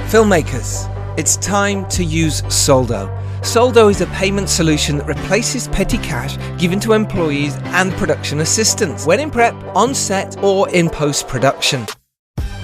Filmmakers, it's time to use Soldo. Soldo is a payment solution that replaces petty cash given to employees and production assistants when in prep, on set, or in post-production.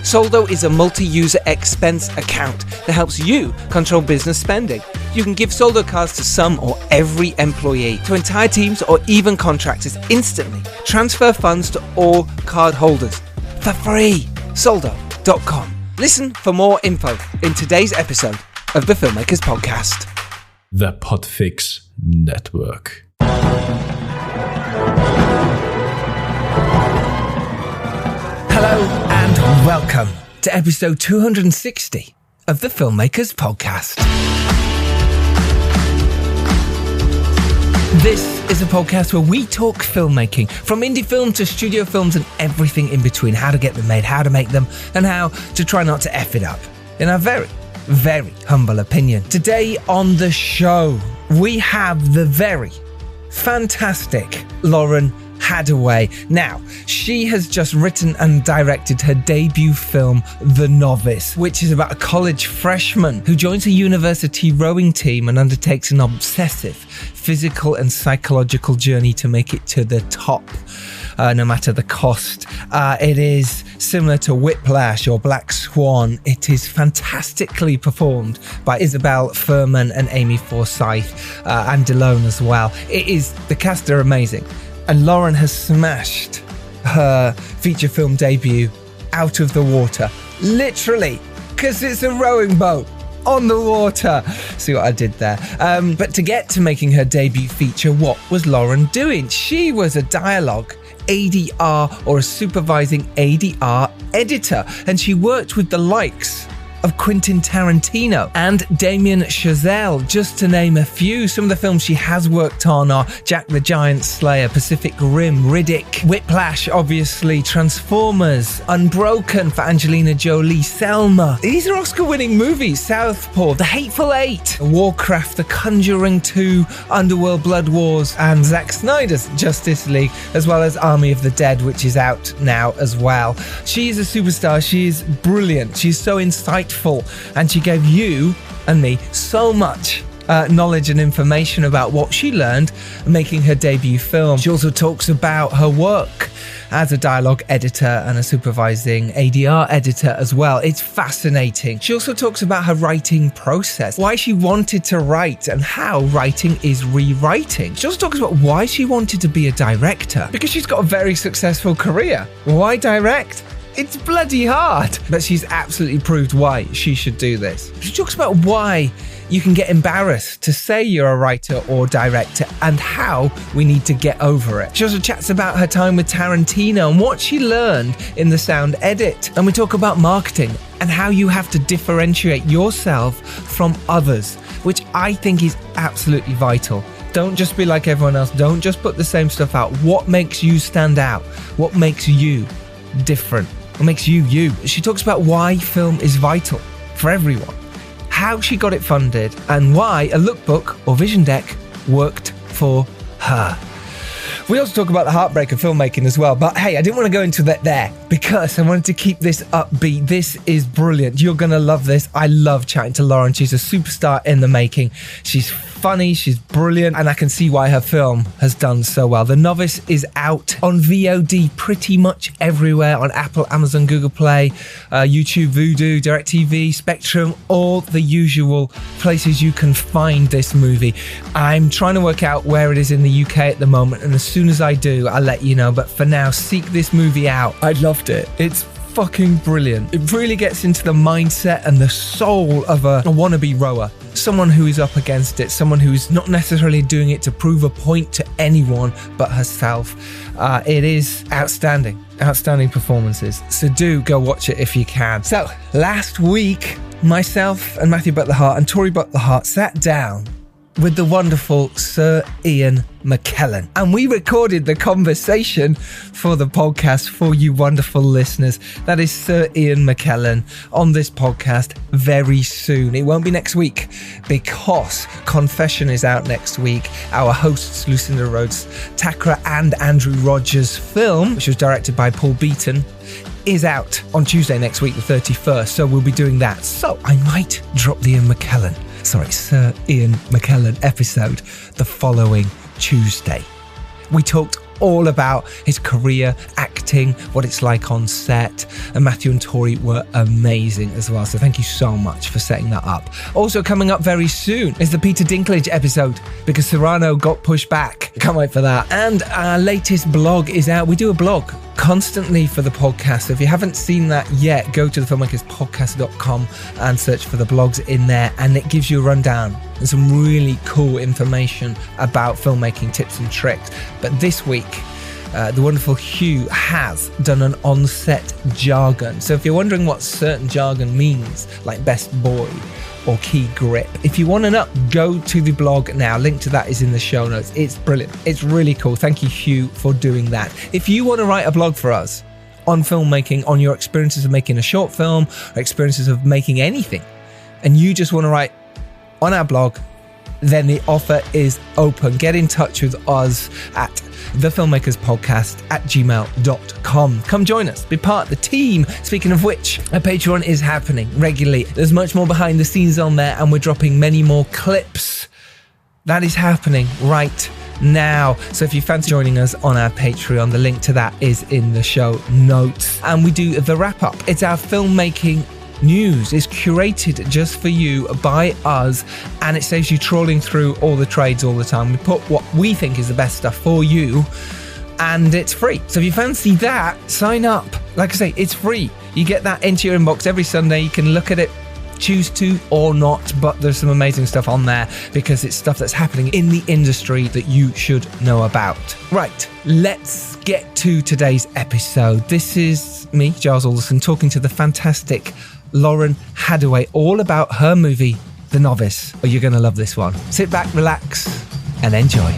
Soldo is a multi-user expense account that helps you control business spending. You can give Soldo cards to some or every employee, to entire teams or even contractors instantly. Transfer funds to all card holders for free. Soldo.com. Listen for more info in today's episode of the Filmmakers Podcast. The Podfix Network. Hello and welcome to episode 260 of the Filmmakers Podcast. This is a podcast where we talk filmmaking, from indie film to studio films and everything in between. How to get them made, how to make them, and how to try not to F it up, in our very, very humble opinion. Today on the show, we have the very fantastic Lauren Hadaway. Now, she has just written and directed her debut film, The Novice, which is about a college freshman who joins a university rowing team and undertakes an obsessive physical and psychological journey to make it to the top, no matter the cost. It is similar to Whiplash or Black Swan. It is fantastically performed by Isabel Fuhrman and Amy Forsyth, and Delone as well. The cast are amazing. And Lauren has smashed her feature film debut out of the water. Literally, because it's a rowing boat on the water. See what I did there? But to get to making her debut feature, what was Lauren doing? She was a dialogue ADR or a supervising ADR editor, and she worked with the likes of Quentin Tarantino and Damien Chazelle, just to name a few. Some of the films she has worked on are Jack the Giant Slayer, Pacific Rim, Riddick, Whiplash, obviously, Transformers, Unbroken for Angelina Jolie, Selma. These are Oscar-winning movies. Southpaw, The Hateful Eight, Warcraft, The Conjuring 2, Underworld Blood Wars, and Zack Snyder's Justice League, as well as Army of the Dead, which is out now as well. She is a superstar. She is brilliant. She's so insightful. And she gave you and me so much knowledge and information about what she learned making her debut film. She also talks about her work as a dialogue editor and a supervising ADR editor as well. It's fascinating. She also talks about her writing process, why she wanted to write and how writing is rewriting. She also talks about why she wanted to be a director, because she's got a very successful career. Why direct? It's bloody hard. But she's absolutely proved why she should do this. She talks about why you can get embarrassed to say you're a writer or director and how we need to get over it. She also chats about her time with Tarantino and what she learned in the sound edit. And we talk about marketing and how you have to differentiate yourself from others, which I think is absolutely vital. Don't just be like everyone else. Don't just put the same stuff out. What makes you stand out? What makes you different? What makes you you? She talks about why film is vital for everyone, how she got it funded, and why a lookbook or vision deck worked for her. We also talk about the heartbreak of filmmaking as well, but hey, I didn't want to go into that there because I wanted to keep this upbeat. This is brilliant. You're going to love this. I love chatting to Lauren. She's a superstar in the making. She's funny, she's brilliant, and I can see why her film has done so well. The Novice is out on VOD pretty much everywhere, on Apple, Amazon, Google Play, YouTube, Vudu, DirecTV, Spectrum, all the usual places you can find this movie. I'm trying to work out where it is in the UK at the moment, and as soon as I do, I'll let you know. But for now, seek this movie out. I loved it. It's fucking brilliant. It really gets into the mindset and the soul of a wannabe rower. Someone who is up against it, someone who's not necessarily doing it to prove a point to anyone but herself. It is outstanding performances. So do go watch it if you can. So last week, myself and Matthew Butler-Hart and Tori Butler-Hart sat down with the wonderful Sir Ian McKellen. And we recorded the conversation for the podcast for you wonderful listeners. That is Sir Ian McKellen on this podcast very soon. It won't be next week because Confession is out next week. Our hosts, Lucinda Rhodes, Takra and Andrew Rogers film, which was directed by Paul Beaton, is out on Tuesday next week, the 31st. So we'll be doing that. So I might drop the Sir Ian McKellen episode the following Tuesday. We talked all about his career, acting, what it's like on set, and Matthew and Tori were amazing as well, so thank you so much for setting that up. Also coming up very soon is the Peter Dinklage episode, because Cyrano got pushed back. Can't wait for that. And our latest blog is out. We do a blog constantly for the podcast, so if you haven't seen that yet, go to thefilmmakerspodcast.com and search for the blogs in there, and it gives you a rundown and some really cool information about filmmaking tips and tricks. But this week, the wonderful Hugh has done an on-set jargon. So if you're wondering what certain jargon means, like best boy or key grip, if you want to know, go to the blog now. Link to that is in the show notes. It's brilliant. It's really cool. Thank you, Hugh, for doing that. If you want to write a blog for us on filmmaking, on your experiences of making a short film, or experiences of making anything, and you just want to write on our blog, then the offer is open. Get in touch with us at thefilmmakerspodcast@gmail.com. Come join us, be part of the team. Speaking of which, our Patreon is happening regularly. There's much more behind the scenes on there, and we're dropping many more clips. That is happening right now. So if you fancy joining us on our Patreon, the link to that is in the show notes. And we do the wrap up. It's our filmmaking news. Is curated just for you by us, and it saves you trawling through all the trades all the time. We put what we think is the best stuff for you, and it's free. So if you fancy that, sign up. Like I say, it's free. You get that into your inbox every Sunday. You can look at it, choose to or not, but there's some amazing stuff on there because it's stuff that's happening in the industry that you should know about. Right, let's get to today's episode. This is me, Giles Alderson, talking to the fantastic Lauren Hadaway, all about her movie, The Novice. Oh, you're going to love this one. Sit back, relax, and enjoy.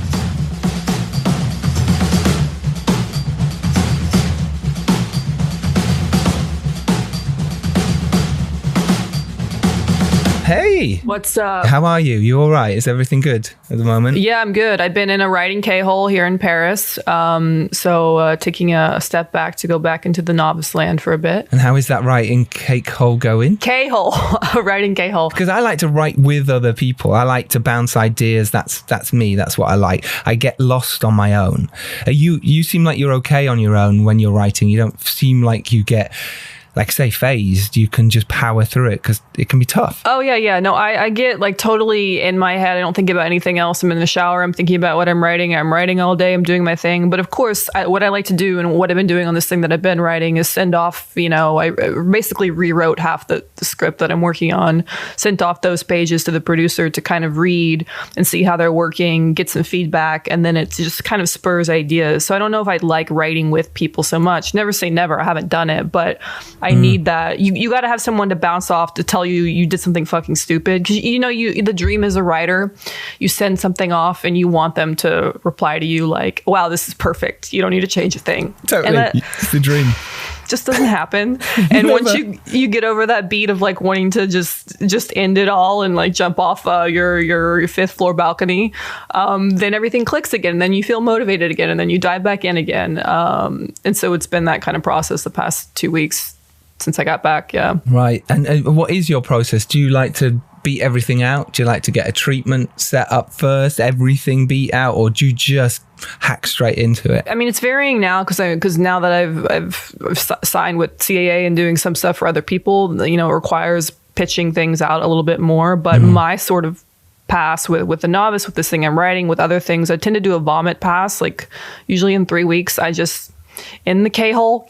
Hey! What's up? How are you? You all right? Is everything good at the moment? Yeah, I'm good. I've been in a writing K-hole here in Paris. So taking a step back to go back into the novice land for a bit. And how is that writing cake hole going? K-hole. Writing K-hole. Because I like to write with other people. I like to bounce ideas. That's me. That's what I like. I get lost on my own. You seem like you're okay on your own when you're writing. You don't seem like you get, like, say, phased. You can just power through it because it can be tough. Oh, yeah. No, I get like totally in my head. I don't think about anything else. I'm in the shower. I'm thinking about what I'm writing. I'm writing all day. I'm doing my thing. But of course, what I like to do and what I've been doing on this thing that I've been writing is send off, I basically rewrote half the script that I'm working on, sent off those pages to the producer to kind of read and see how they're working, get some feedback. And then it just kind of spurs ideas. So I don't know if I'd like writing with people so much. Never say never. I haven't done it, but I need that. You got to have someone to bounce off to tell you did something fucking stupid. Because, the dream as a writer, you send something off and you want them to reply to you like, wow, this is perfect. You don't need to change a thing. Totally. It's the dream. Just doesn't happen. And once you get over that beat of like wanting to just end it all and like jump off your fifth floor balcony, then everything clicks again. And then you feel motivated again, and then you dive back in again. And so it's been that kind of process the past 2 weeks since I got back. Yeah. Right. And what is your process? Do you like to beat everything out? Do you like to get a treatment set up first, everything beat out, or do you just hack straight into it? I mean, it's varying now because now that I've signed with CAA and doing some stuff for other people, it requires pitching things out a little bit more. But my sort of pass with the novice, with this thing I'm writing, with other things, I tend to do a vomit pass. Like usually in 3 weeks, I just in the cake hole,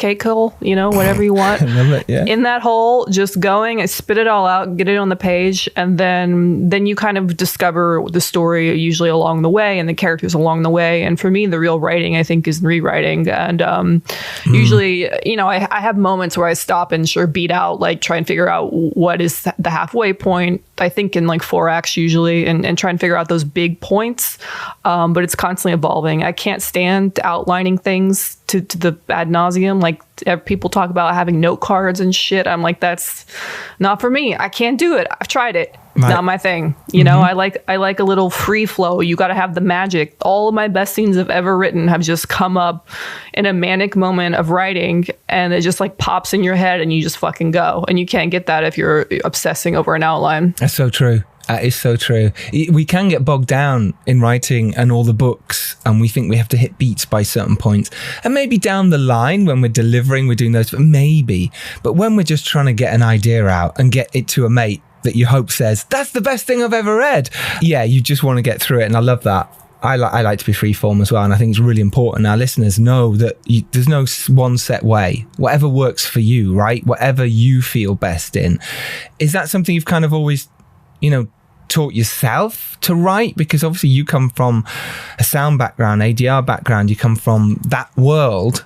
whatever you want. I love it, yeah. In that hole, just going, I spit it all out, get it on the page, and then you kind of discover the story usually along the way and the characters along the way. And for me, the real writing, I think, is rewriting. And usually, I have moments where I stop and beat out, like try and figure out what is the halfway point. I think in like 4 acts usually, and try and figure out those big points. But it's constantly evolving. I can't stand outlining things to the ad nauseum. Like people talk about having note cards and shit. I'm like, that's not for me. I can't do it. I've tried it. Right. Not my thing. You know, I like a little free flow. You got to have the magic. All of my best scenes I've ever written have just come up in a manic moment of writing, and it just like pops in your head and you just fucking go. And you can't get that if you're obsessing over an outline. That's so true. That is so true. We can get bogged down in writing and all the books, and we think we have to hit beats by certain points. And maybe down the line when we're delivering, we're doing those, maybe. But when we're just trying to get an idea out and get it to a mate that you hope says, that's the best thing I've ever read. Yeah, you just want to get through it. And I love that. I like to be freeform as well. And I think it's really important our listeners know that there's no one set way. Whatever works for you, right? Whatever you feel best in. Is that something you've kind of always, taught yourself to write? Because obviously you come from a sound background, ADR background, you come from that world.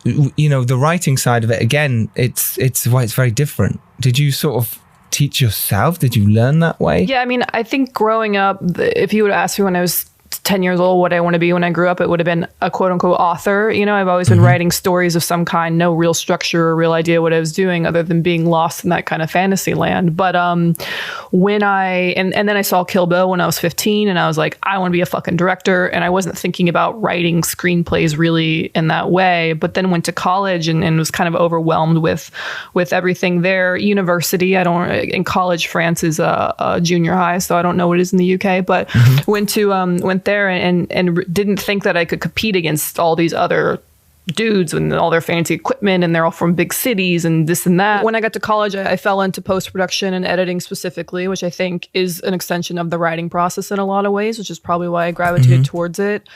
The writing side of it, again, it's very different. Did you sort of teach yourself? Did you learn that way? Yeah, I mean, I think growing up, if you would ask me when I was 10 years old what I want to be when I grew up, it would have been a quote unquote author. I've always been writing stories of some kind, no real structure or real idea what I was doing other than being lost in that kind of fantasy land. But when and then I saw Kill Bill when I was 15, and I was like, I want to be a fucking director. And I wasn't thinking about writing screenplays really in that way, but then went to college and was kind of overwhelmed with everything there. University, in college, France is a junior high, so I don't know what it is in the UK, but went there and didn't think that I could compete against all these other dudes and all their fancy equipment, and they're all from big cities and this and that. When I got to college, I fell into post-production and editing specifically, which I think is an extension of the writing process in a lot of ways, which is probably why I gravitated towards it.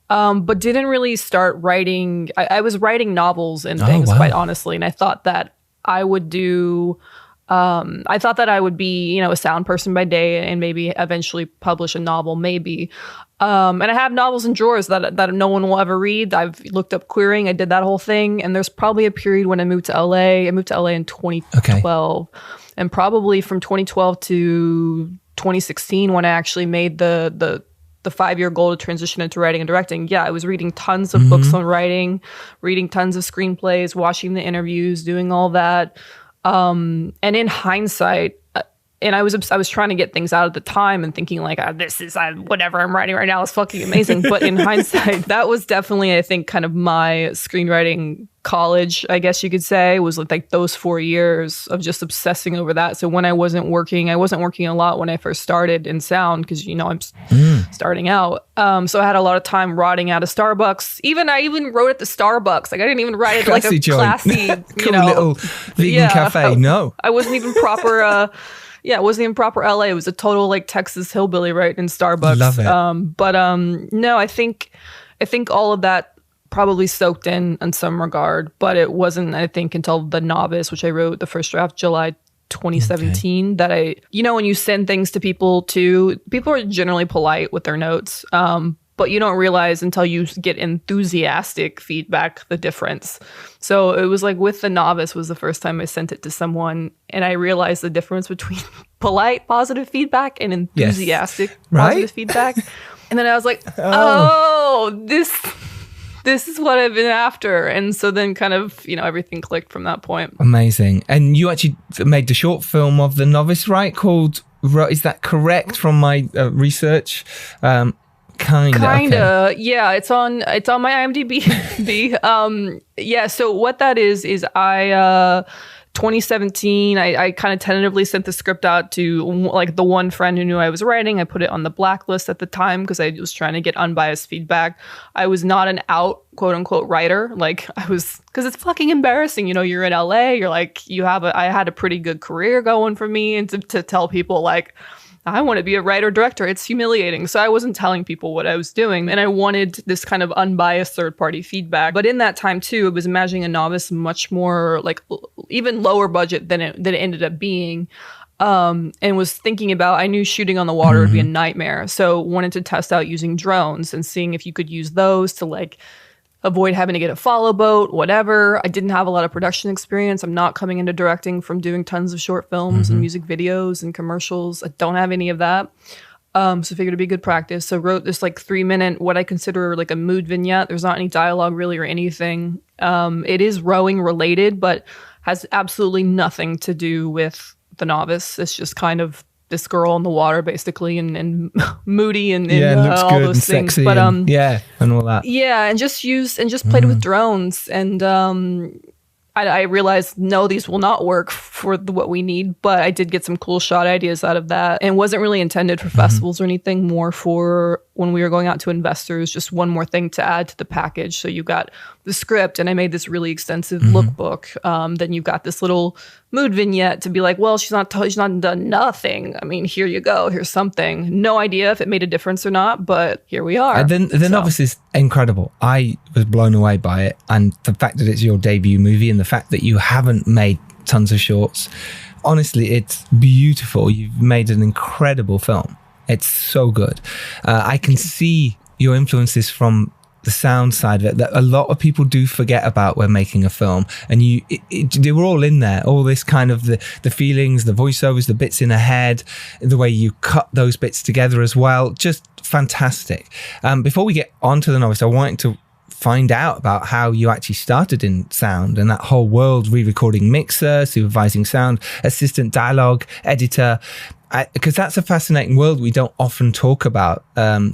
But didn't really start writing. I was writing novels and things, quite honestly, and I thought that I would do... I thought that I would be, a sound person by day and maybe eventually publish a novel, maybe. And I have novels in drawers that no one will ever read. I've looked up querying. I did that whole thing. And there's probably a period when I moved to LA. I moved to LA in 2012. Okay. And probably from 2012 to 2016 when I actually made the 5-year goal to transition into writing and directing. Yeah, I was reading tons of books on writing, reading tons of screenplays, watching the interviews, doing all that. And in hindsight, and I was trying to get things out at the time and thinking like, whatever I'm writing right now is fucking amazing. But in hindsight, that was definitely, I think, kind of my screenwriting college, I guess you could say, was like those 4 years of just obsessing over that. So when I wasn't working a lot when I first started in sound because, I'm starting out. So I had a lot of time rotting out of Starbucks. I even wrote at the Starbucks. Like I didn't even write at like a classy, cool little vegan cafe. No, I wasn't even proper. Yeah, it wasn't even proper LA. It was a total like Texas hillbilly right in Starbucks. Love it. No, I think all of that probably soaked in some regard, but it wasn't, I think, until The Novice, which I wrote the first draft July 2017, that when you send things to people are generally polite with their notes. But you don't realize until you get enthusiastic feedback, the difference. So it was like with The Novice was the first time I sent it to someone, and I realized the difference between polite, positive feedback and enthusiastic, positive feedback. And then I was like, this is what I've been after. And so then kind of, everything clicked from that point. Amazing. And you actually made the short film of The Novice, right? Called, is that correct from my research? Kinda. Okay. Yeah, it's on my IMDb. So what that is I 2017, I kind of tentatively sent the script out to like the one friend who knew I was writing. I put it on the blacklist at the time because I was trying to get unbiased feedback. I was not an out quote unquote writer. Like I was, because it's fucking embarrassing. You're in LA. You're like, I had a pretty good career going for me, and to tell people like, I want to be a writer director. It's humiliating. So I wasn't telling people what I was doing. And I wanted this kind of unbiased third-party feedback. But in that time, too, I was imagining a Novice much more like even lower budget than it ended up being. And was thinking about, I knew shooting on the water would be a nightmare. So wanted to test out using drones and seeing if you could use those to like avoid having to get a follow boat, whatever. I didn't have a lot of production experience. I'm not coming into directing from doing tons of short films and music videos and commercials. I don't have any of that. So I figured it'd be good practice. So wrote this like 3-minute, what I consider like a mood vignette. There's not any dialogue really or anything. It is rowing related, but has absolutely nothing to do with the Novice. It's just kind of this girl in the water basically and moody and looks all good those and things. sexy But and all that. yeah, and just played with drones and I realized, no, these will not work for what we need, but I did get some cool shot ideas out of that and wasn't really intended for festivals or anything, more for when we were going out to investors, just one more thing to add to the package. So you got the script and I made this really extensive lookbook. Then you've got this little mood vignette to be like, well, she's not done nothing. I mean, here you go. Here's something. No idea if it made a difference or not, but here we are. And then the Novice is incredible. I was blown away by it. And the fact that it's your debut movie and the fact that you haven't made tons of shorts, honestly, it's beautiful. You've made an incredible film. It's so good. I can see your influences from the sound side of it that a lot of people do forget about when making a film, and they were all in there, all this kind of the feelings, the voiceovers, the bits in the head, the way you cut those bits together as well, just fantastic. Before we get on to the Novice, I wanted to find out about how you actually started in sound and that whole world, re-recording mixer, supervising sound, assistant dialogue editor, because that's a fascinating world we don't often talk about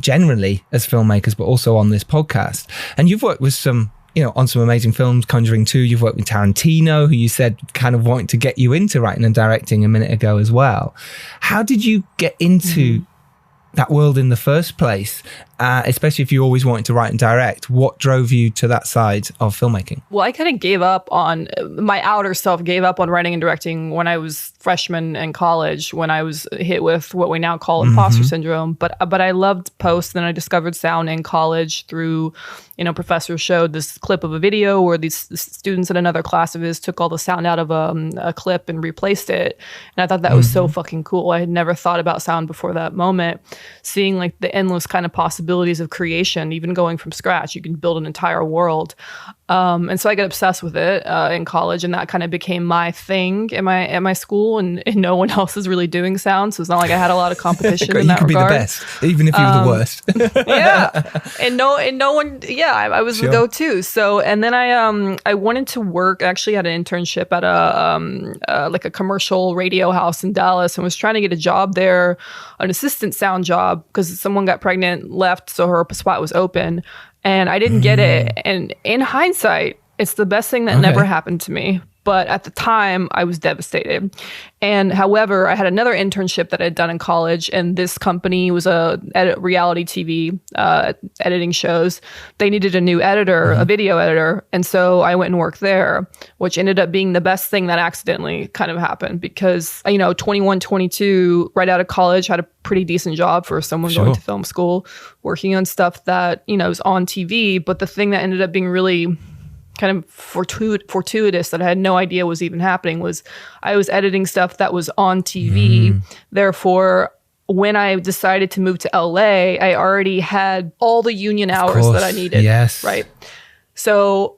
generally as filmmakers, but also on this podcast. And you've worked with some, on some amazing films, Conjuring 2, you've worked with Tarantino, who you said kind of wanted to get you into writing and directing a minute ago as well. How did you get into that world in the first place, especially if you always wanted to write and direct? What drove you to that side of filmmaking? Well, I kind of gave up on, my outer self gave up on writing and directing when I was freshman in college, when I was hit with what we now call imposter syndrome. But I loved post. Then I discovered sound in college through, professors showed this clip of a video where these students in another class of his took all the sound out of a clip and replaced it. And I thought that was so fucking cool. I had never thought about sound before that moment. Seeing like the endless kind of possibilities of creation, even going from scratch, you can build an entire world. And so I got obsessed with it in college, and that kind of became my thing at my school. And no one else is really doing sound, so it's not like I had a lot in that regard. You could be the best, even if you were the worst. Yeah, and no one. Yeah, I was the go-to. So, and then I wanted to work. I actually had an internship at a commercial radio house in Dallas, and was trying to get a job there, an assistant sound job, because someone got pregnant, left, so her spot was open. And I didn't get it. And in hindsight, it's the best thing that never happened to me. But at the time, I was devastated. And however, I had another internship that I had done in college, and this company was reality TV, editing shows. They needed a new editor, a video editor. And so I went and worked there, which ended up being the best thing that accidentally kind of happened, because, 21, 22, right out of college, had a pretty decent job for someone going to film school, working on stuff that, was on TV. But the thing that ended up being really kind of fortuitous that I had no idea was even happening was I was editing stuff that was on TV. Therefore, when I decided to move to LA, I already had all the union hours that I needed. Yes. Right. So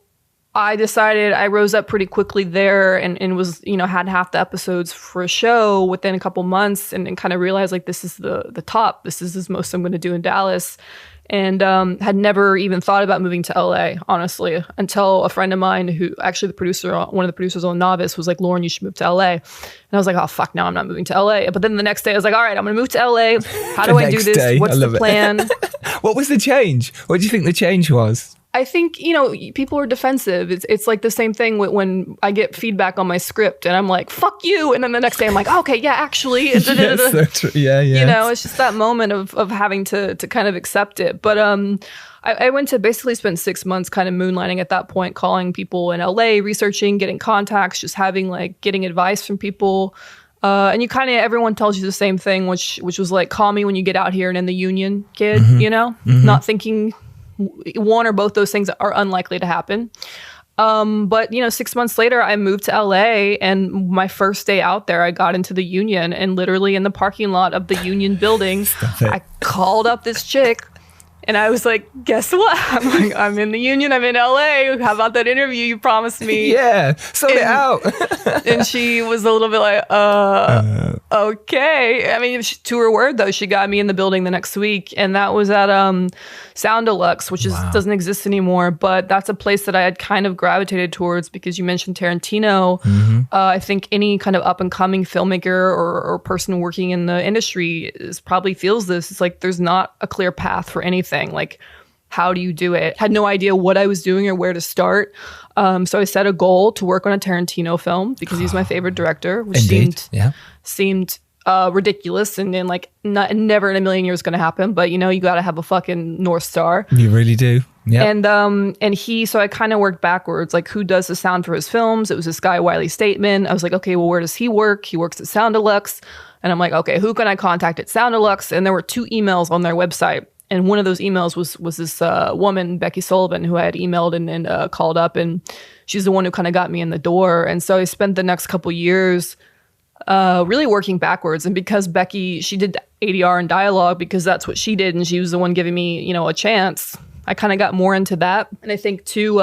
I decided, I rose up pretty quickly there and was, had half the episodes for a show within a couple months, and kind of realized like, this is the top. This is the most I'm going to do in Dallas. And had never even thought about moving to LA, honestly, until a friend of mine who actually one of the producers on Novice was like, Lauren, you should move to LA. And I was like, oh, fuck, no, I'm not moving to LA. But then the next day I was like, all right, I'm going to move to LA. How do I do this? What's the plan? What was the change? What do you think the change was? I think, people are defensive. It's like the same thing when I get feedback on my script and I'm like, fuck you. And then the next day I'm like, oh, okay, yeah, actually. Yes, so true. Yeah. It's just that moment of having to kind of accept it. But I went to basically spend 6 months kind of moonlighting at that point, calling people in LA, researching, getting contacts, just getting advice from people. And everyone tells you the same thing, which was like, call me when you get out here and in the union, kid, not thinking one or both those things are unlikely to happen. But 6 months later, I moved to LA, and my first day out there, I got into the union, and literally in the parking lot of the union building, I called up this chick And I was like, guess what? I'm like, I'm in the union. I'm in LA. How about that interview you promised me? Yeah, sort it out. And she was a little bit like, okay. I mean, to her word, though, she got me in the building the next week. And that was at Sound Deluxe, which doesn't exist anymore. But that's a place that I had kind of gravitated towards because you mentioned Tarantino. I think any kind of up-and-coming filmmaker or person working in the industry probably feels this. It's like there's not a clear path for anything. Like, how do you do it? Had no idea what I was doing or where to start. So I set a goal to work on a Tarantino film because he's my favorite director, which seemed ridiculous and then like never in a million years going to happen. But you got to have a fucking North Star. You really do. Yeah. And so I kind of worked backwards. Like, who does the sound for his films? It was this guy, Wiley Stateman. I was like, okay, well, where does he work? He works at Sound Deluxe. And I'm like, okay, who can I contact at Sound Deluxe? And there were 2 emails on their website. And one of those emails was this woman, Becky Sullivan, who I had emailed and called up. And she's the one who kind of got me in the door. And so I spent the next couple years really working backwards. And because Becky, she did ADR and dialogue because that's what she did. And she was the one giving me, a chance. I kind of got more into that. And I think too,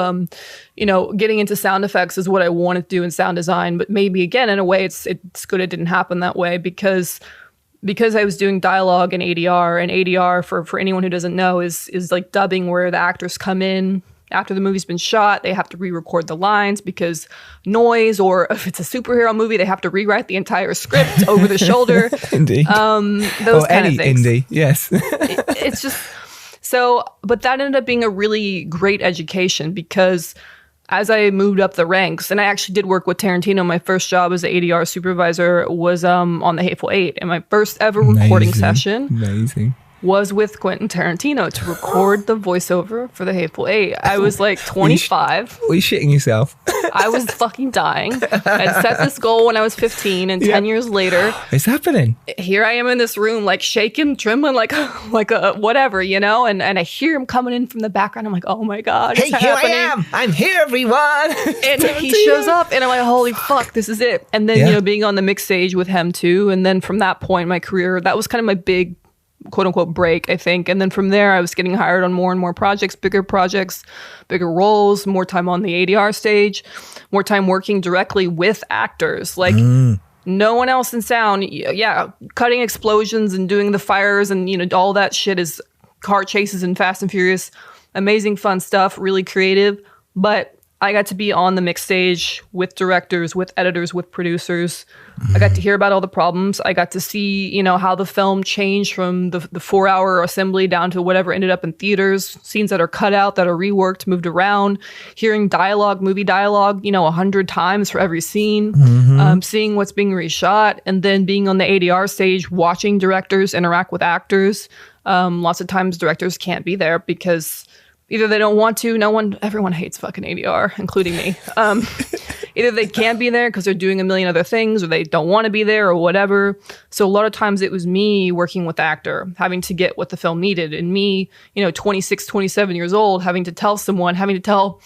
getting into sound effects is what I wanted to do in sound design. But maybe again, in a way, it's good it didn't happen that way because I was doing dialogue and ADR for anyone who doesn't know is like dubbing, where the actors come in after the movie's been shot. They have to re-record the lines because noise, or if it's a superhero movie, they have to rewrite the entire script over the shoulder. Indeed. Those kind of things. Indie, yes. It's just so, but that ended up being a really great education because as I moved up the ranks, and I actually did work with Tarantino. My first job as an ADR supervisor was on the Hateful 8. And my first ever recording session was with Quentin Tarantino to record the voiceover for the Hateful 8. I was like 25. Were you shitting yourself? I was fucking dying. I'd set this goal when I was 15, and 10 years later, it's happening. Here I am in this room, like shaking, trembling, like a whatever, and I hear him coming in from the background. I'm like, oh my God, hey, here I am. I'm here, everyone. And he shows up, and I'm like, holy fuck, this is it. And then, being on the mix stage with him too. And then from that point in my career, that was kind of my big quote unquote break, I think. And then from there, I was getting hired on more and more projects, bigger roles, more time on the ADR stage, more time working directly with actors. Like no one else in sound. Yeah. Cutting explosions and doing the fires and, all that shit is car chases and Fast and Furious. Amazing, fun stuff, really creative. But I got to be on the mix stage with directors, with editors, with producers. I got to hear about all the problems. I got to see, how the film changed from the 4-hour assembly down to whatever ended up in theaters, scenes that are cut out, that are reworked, moved around, hearing movie dialogue, 100 times for every scene, seeing what's being reshot, and then being on the ADR stage, watching directors interact with actors. Lots of times directors can't be there because either they don't want to, everyone hates fucking ADR, including me. Either they can't be there because they're doing a million other things, or they don't want to be there, or whatever. So a lot of times it was me working with the actor, having to get what the film needed. And me, 26, 27 years old, having to tell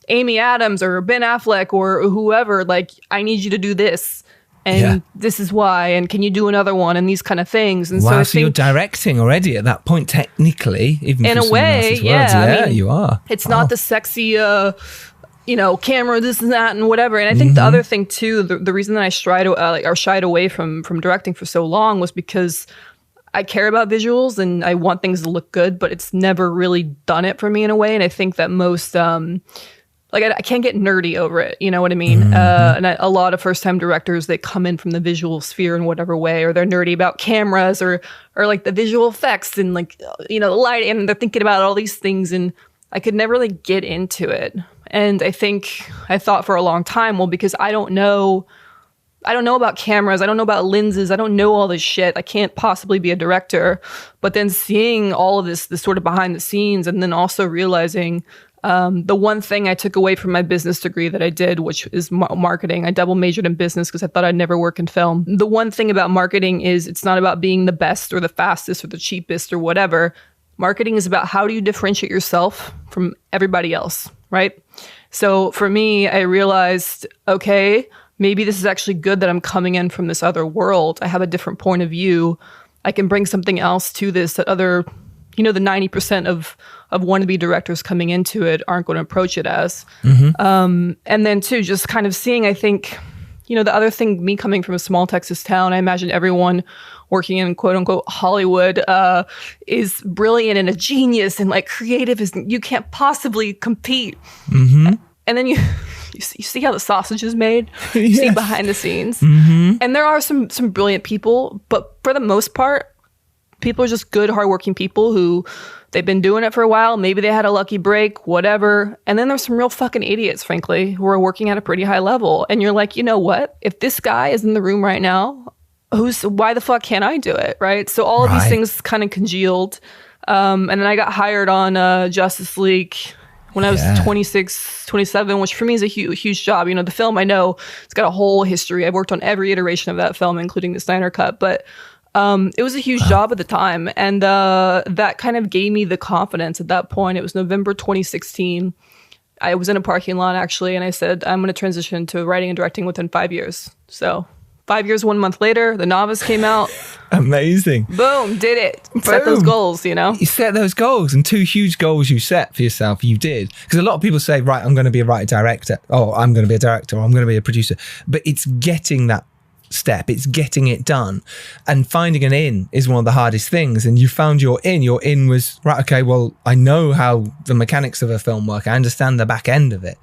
Amy Adams or Ben Affleck or whoever, like, I need you to do this. And this is why, and can you do another one, and these kind of things. And wow, so you're directing already at that point, technically, even in a way, yeah, you are. It's not the sexy, camera, this and that, and whatever. And I think the other thing too, the reason that I shied away from directing for so long was because I care about visuals and I want things to look good, but it's never really done it for me in a way. And I think that most I can't get nerdy over it. You know what I mean? And a lot of first-time directors, they come in from the visual sphere in whatever way, or they're nerdy about cameras or like the visual effects and the light, and they're thinking about all these things. And I could never really get into it. And I thought for a long time, well, because I don't know about cameras, I don't know about lenses, I don't know all this shit, I can't possibly be a director. But then seeing all of this sort of behind the scenes, and then also realizing the one thing I took away from my business degree that I did, which is marketing. I double majored in business because I thought I'd never work in film. The one thing about marketing is it's not about being the best or the fastest or the cheapest or whatever. Marketing is about how do you differentiate yourself from everybody else, right? So for me, I realized, okay, maybe this is actually good that I'm coming in from this other world. I have a different point of view. I can bring something else to this that other the 90% of wannabe directors coming into it aren't going to approach it as. And then too, just kind of seeing, I think, the other thing, me coming from a small Texas town, I imagine everyone working in quote unquote Hollywood is brilliant and a genius and like creative as you can't possibly compete. And then you see how the sausage is made. You see behind the scenes. And there are some brilliant people, but for the most part, people are just good, hardworking people who they've been doing it for a while. Maybe they had a lucky break, whatever. And then there's some real fucking idiots, frankly, who are working at a pretty high level. And you're like, you know what? If this guy is in the room right now, why the fuck can't I do it, right? So all of these things kind of congealed. And then I got hired on Justice League when I was 26, 27, which for me is a huge job. The film, I know, it's got a whole history. I've worked on every iteration of that film, including the Snyder Cut. But it was a huge job at the time. And that kind of gave me the confidence at that point. It was November 2016. I was in a parking lot, actually, and I said, I'm going to transition to writing and directing within 5 years. So 5 years, 1 month later, The Novice came out. Amazing. Boom, did it. Boom. Set those goals, You set those goals, and 2 huge goals you set for yourself, you did. Because a lot of people say, right, I'm going to be a writer-director. Oh, I'm going to be a director, or I'm going to be a producer. But it's getting that step, it's getting it done, and finding an in is one of the hardest things. And you found your in was right. Okay, well, I know how the mechanics of a film work, I understand the back end of it.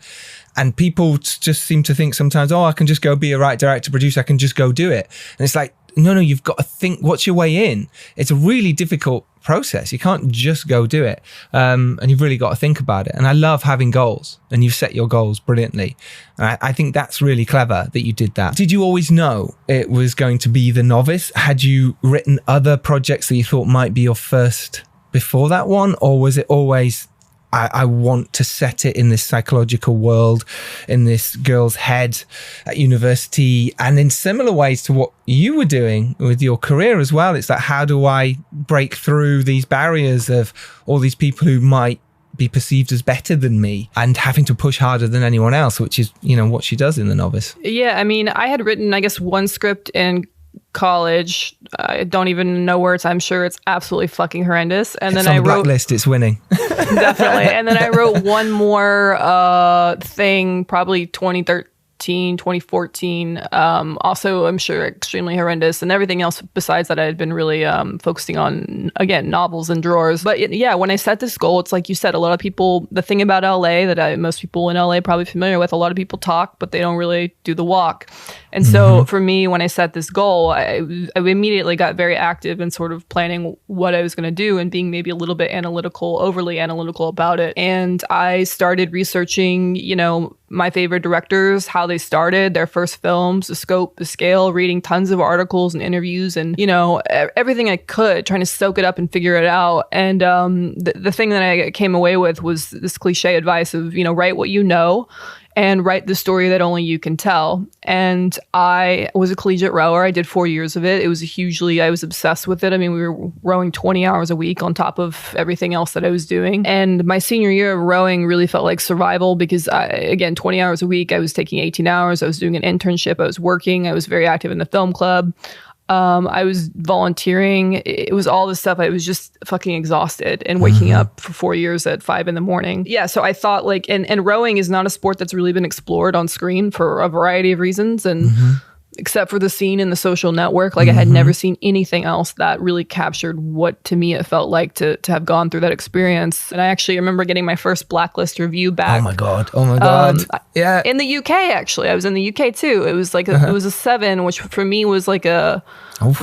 And people just seem to think sometimes, I can just go be a writer, director, producer, I can just go do it. And it's like, no, you've got to think, what's your way in? It's a really difficult process. You can't just go do it. And you've really got to think about it. And I love having goals, and you've set your goals brilliantly. And I think that's really clever that you did that. Did you always know it was going to be The Novice? Had you written other projects that you thought might be your first before that one? Or was it always, I want to set it in this psychological world, in this girl's head at university, and in similar ways to what you were doing with your career as well? It's like, how do I break through these barriers of all these people who might be perceived as better than me and having to push harder than anyone else, which is, what she does in The Novice. Yeah, I mean, I had written, I guess, one script in college. I don't even know where I'm sure it's absolutely fucking horrendous. And then I wrote blacklist, it's winning. Definitely. And then I wrote one more thing, probably 2014. Also, I'm sure extremely horrendous, and everything else besides that I had been really focusing on, again, novels and drawers. But when I set this goal, it's like you said, a lot of people, the thing about LA that most people in LA are probably familiar with, a lot of people talk, but they don't really do the walk. And so for me, when I set this goal, I immediately got very active in sort of planning what I was going to do and being maybe a little bit overly analytical about it. And I started researching, my favorite directors, how they started their first films, the scope, the scale, reading tons of articles and interviews and, everything I could, trying to soak it up and figure it out. And the thing that I came away with was this cliche advice of, write what you know and write the story that only you can tell. And I was a collegiate rower. I did 4 years of it. It was I was obsessed with it. I mean, we were rowing 20 hours a week on top of everything else that I was doing. And my senior year of rowing really felt like survival because, 20 hours a week, I was taking 18 hours. I was doing an internship. I was working. I was very active in the film club. I was volunteering. It was all this stuff. I was just fucking exhausted and waking up for 4 years at 5 a.m. Yeah. So I thought and rowing is not a sport that's really been explored on screen for a variety of reasons. And except for the scene in The Social Network, I had never seen anything else that really captured what to me it felt like to have gone through that experience. And I actually remember getting my first Blacklist review back. Oh my God. Yeah. In the UK, actually. I was in the UK too. It was it was a 7, which for me was which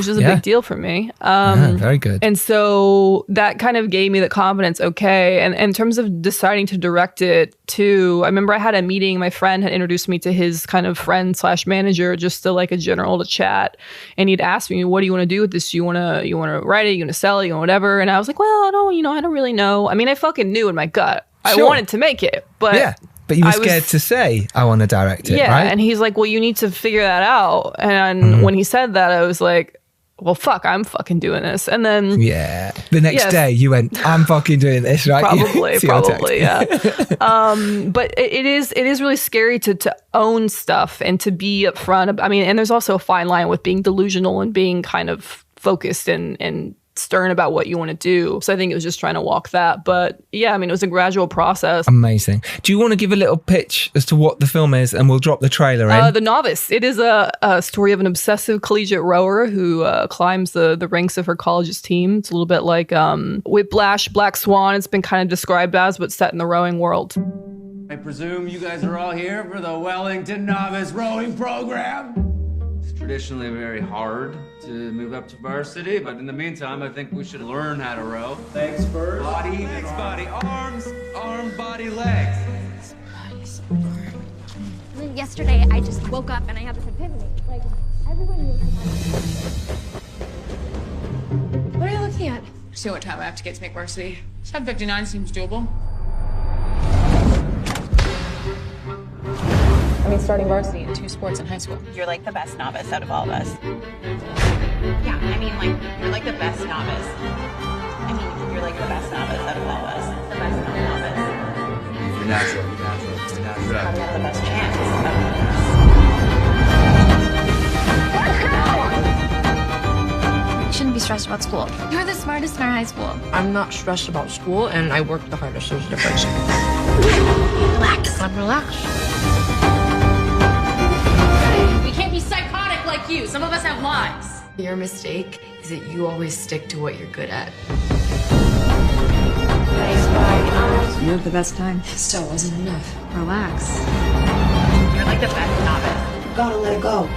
is a big deal for me. Very good. And so that kind of gave me the confidence, okay. And in terms of deciding to direct it too, I remember I had a meeting. My friend had introduced me to his kind of friend/manager, just to a general to chat. And he'd asked me, what do you want to do with this? You want to write it? You want to sell it? You want whatever? And I was like, well, I don't really know. I mean, I fucking knew in my gut. Sure. I wanted to make it, but yeah. But you were scared to say, I want to direct it, right? And he's like, well, you need to figure that out. And when he said that, I was like, well, fuck, I'm fucking doing this. And then... Yeah. The next day you went, I'm fucking doing this, right? Probably, yeah. But it is really scary to own stuff and to be upfront. I mean, and there's also a fine line with being delusional and being kind of focused and stern about what you want to do. So I think it was just trying to walk that. But yeah, I mean, it was a gradual process. Amazing. Do you want to give a little pitch as to what the film is, and we'll drop the trailer in? The Novice. It is a story of an obsessive collegiate rower who climbs the ranks of her college's team. It's a little bit like Whiplash, Black Swan. It's been kind of described as, but set in the rowing world. I presume you guys are all here for the Wellington Novice Rowing Program. It's traditionally very hard to move up to varsity, but in the meantime, I think we should learn how to row. Legs first. Body, legs, body, arms, arm, body, legs. And then yesterday, I just woke up and I had this epiphany. Like, everyone knows What are you looking at? See what time I have to get to make varsity. 7:59 seems doable. I mean, starting varsity in 2 sports in high school. You're like the best novice out of all of us. Yeah, I mean, like, you're like the best novice. I mean, you're like the best novice out of all of us. The best novice. You're natural, you're natural, you're natural. Probably have the best chance of You shouldn't be stressed about school. You're the smartest in our high school. I'm not stressed about school, and I work the hardest. There's a difference. Relax. I'm relaxed. We can't be psychotic like you. Some of us have lives. Your mistake is that you always stick to what you're good at. You had the best time. It still wasn't enough. Relax. You're like the best novice. You gotta let it go.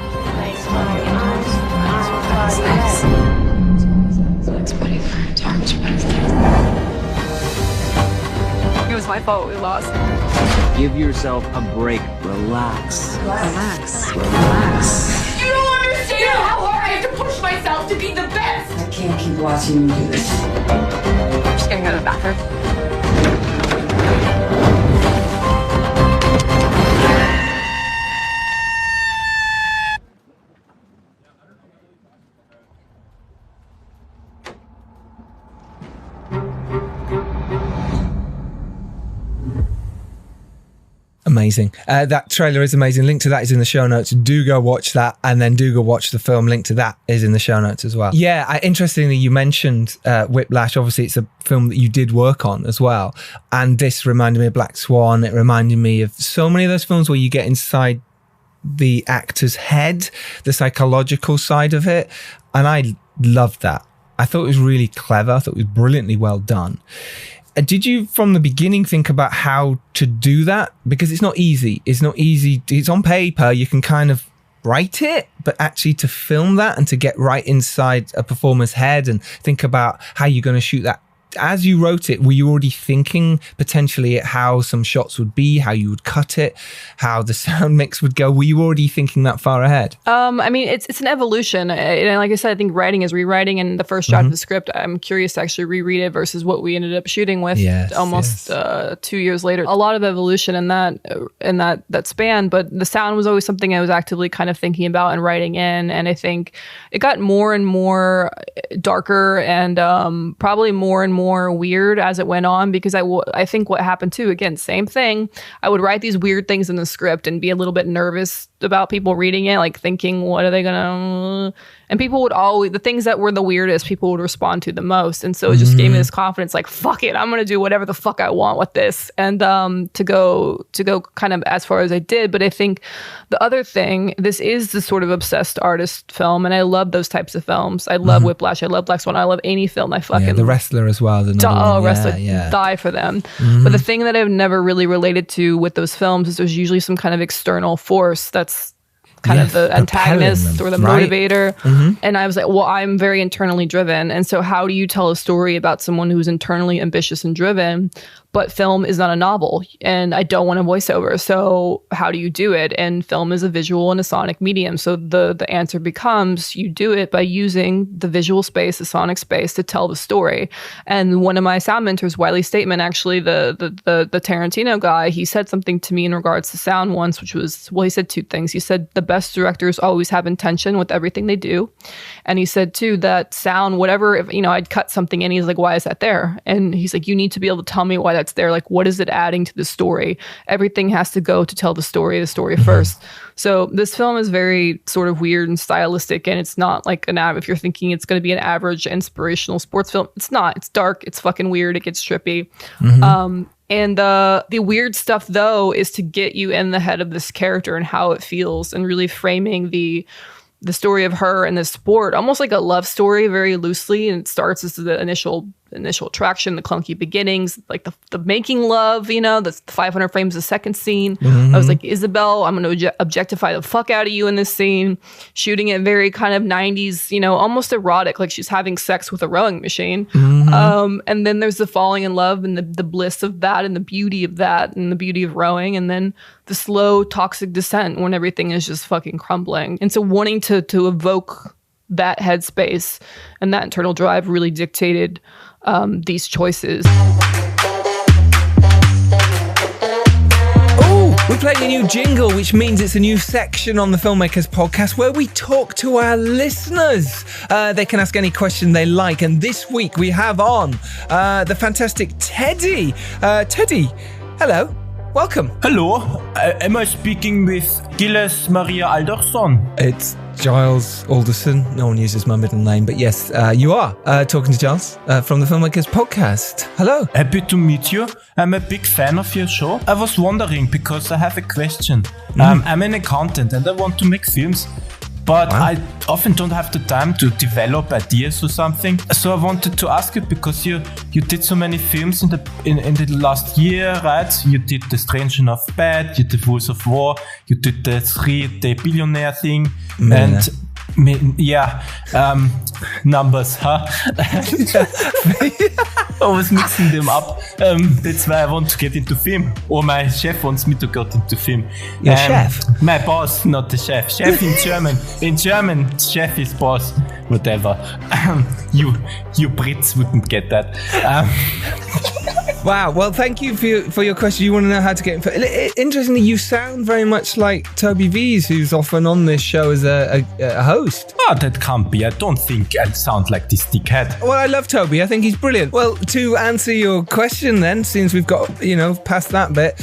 It's buddy for arms are better. It was my fault we lost. Give yourself a break. Relax. Relax. Relax. You don't understand how hard I have to push myself to be the best. I can't keep watching you do this. I'm just gonna go to the bathroom. Amazing. That trailer is amazing. Link to that is in the show notes. Do go watch that, and then do go watch the film. Link to that is in the show notes as well. Yeah, interestingly, you mentioned Whiplash. Obviously, it's a film that you did work on as well. And this reminded me of Black Swan. It reminded me of so many of those films where you get inside the actor's head, the psychological side of it. And I loved that. I thought it was really clever. I thought it was brilliantly well done. Did you, from the beginning, think about how to do that? Because it's not easy. It's not easy. It's on paper. You can kind of write it, but actually to film that and to get right inside a performer's head and think about how you're going to shoot that. As you wrote it, were you already thinking potentially at how some shots would be, how you would cut it, how the sound mix would go? Were you already thinking that far ahead? I mean, it's an evolution. And like I said, I think writing is rewriting. And the first draft of the script, I'm curious to actually reread it versus what we ended up shooting with almost 2 years later. A lot of evolution in that span, but the sound was always something I was actively kind of thinking about and writing in. And I think it got more and more darker and probably more and more weird as it went on, because I think what happened too, again, same thing. I would write these weird things in the script and be a little bit nervous about people reading it, like thinking, what are they gonna... And people would always, the things that were the weirdest, people would respond to the most. And so it just gave me this confidence, like, fuck it, I'm going to do whatever the fuck I want with this. And to go kind of as far as I did. But I think the other thing, this is the sort of obsessed artist film. And I love those types of films. I love Whiplash. I love Black Swan. I love any film. I fucking... The Wrestler as well. Wrestler, die for them. But the thing that I've never really related to with those films is there's usually some kind of external force that's kind of the antagonist or the motivator. And I was like, well, I'm very internally driven. And so how do you tell a story about someone who's internally ambitious and driven, but film is not a novel and I don't want a voiceover? So how do you do it? And film is a visual and a sonic medium. So the answer becomes you do it by using the visual space, the sonic space to tell the story. And one of my sound mentors, Wiley Stateman, actually the Tarantino guy, he said something to me in regards to sound once, which was, well, he said two things. He said the best directors always have intention with everything they do. And he said too that sound, whatever, if, I'd cut something in, he's like, why is that there? And he's like, you need to be able to tell me why that's that's there. Like, what is it adding to the story? Everything has to go to tell the story first. So this film is very sort of weird and stylistic, and it's not like if you're thinking it's going to be an average inspirational sports film, it's not. It's dark, it's fucking weird, it gets trippy. And the weird stuff, though, is to get you in the head of this character and how it feels, and really framing the story of her and the sport, almost like a love story, very loosely. And it starts as the initial attraction, the clunky beginnings, like the making love, the 500 frames a second scene. I was like, Isabel, I'm going to objectify the fuck out of you in this scene, shooting it very kind of 90s, almost erotic, like she's having sex with a rowing machine. And then there's the falling in love and the bliss of that and the beauty of that and the beauty of rowing. And then the slow toxic descent when everything is just fucking crumbling. And so wanting to evoke that headspace and that internal drive really dictated these choices. Oh, we're playing a new jingle, which means it's a new section on the Filmmakers podcast where we talk to our listeners. They can ask any question they like. And this week we have on the fantastic Teddy. Teddy, hello. Welcome. Hello. Am I speaking with Gilles Maria Alderson? It's Giles Alderson. No one uses my middle name, but yes, you are talking to Giles from the Filmmakers podcast. Hello. Happy to meet you. I'm a big fan of your show. I was wondering because I have a question. I'm an accountant and I want to make films, but I often don't have the time to develop ideas or something. So I wanted to ask you, because you did so many films in the last year, right? You did The Strange Enough Bad, you did Rules of War, you did the 3-Day Billionaire thing, and numbers, huh? I was mixing them up. That's why I want to get into film. Or my chef wants me to get into film. Your chef? My boss, not the chef. Chef in German. In German, chef is boss. Whatever. You Brits wouldn't get that. Wow. Well, thank you for your question. You want to know how to get in. Interestingly, you sound very much like Toby V's, who's often on this show as a host. Oh, that can't be. I don't think I sound like this dickhead. Well, I love Toby. I think he's brilliant. Well, to answer your question then, since we've got, past that bit,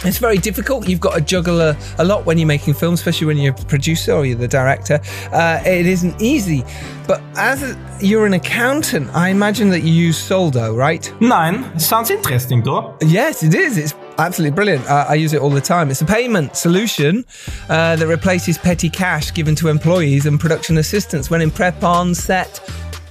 it's very difficult. You've got to juggle a lot when you're making films, especially when you're a producer or you're the director. It isn't easy. But as you're an accountant, I imagine that you use Soldo, right? Nein. Sounds interesting, though. Yes, it is. It's absolutely brilliant. I use it all the time. It's a payment solution that replaces petty cash given to employees and production assistants when in prep, on set,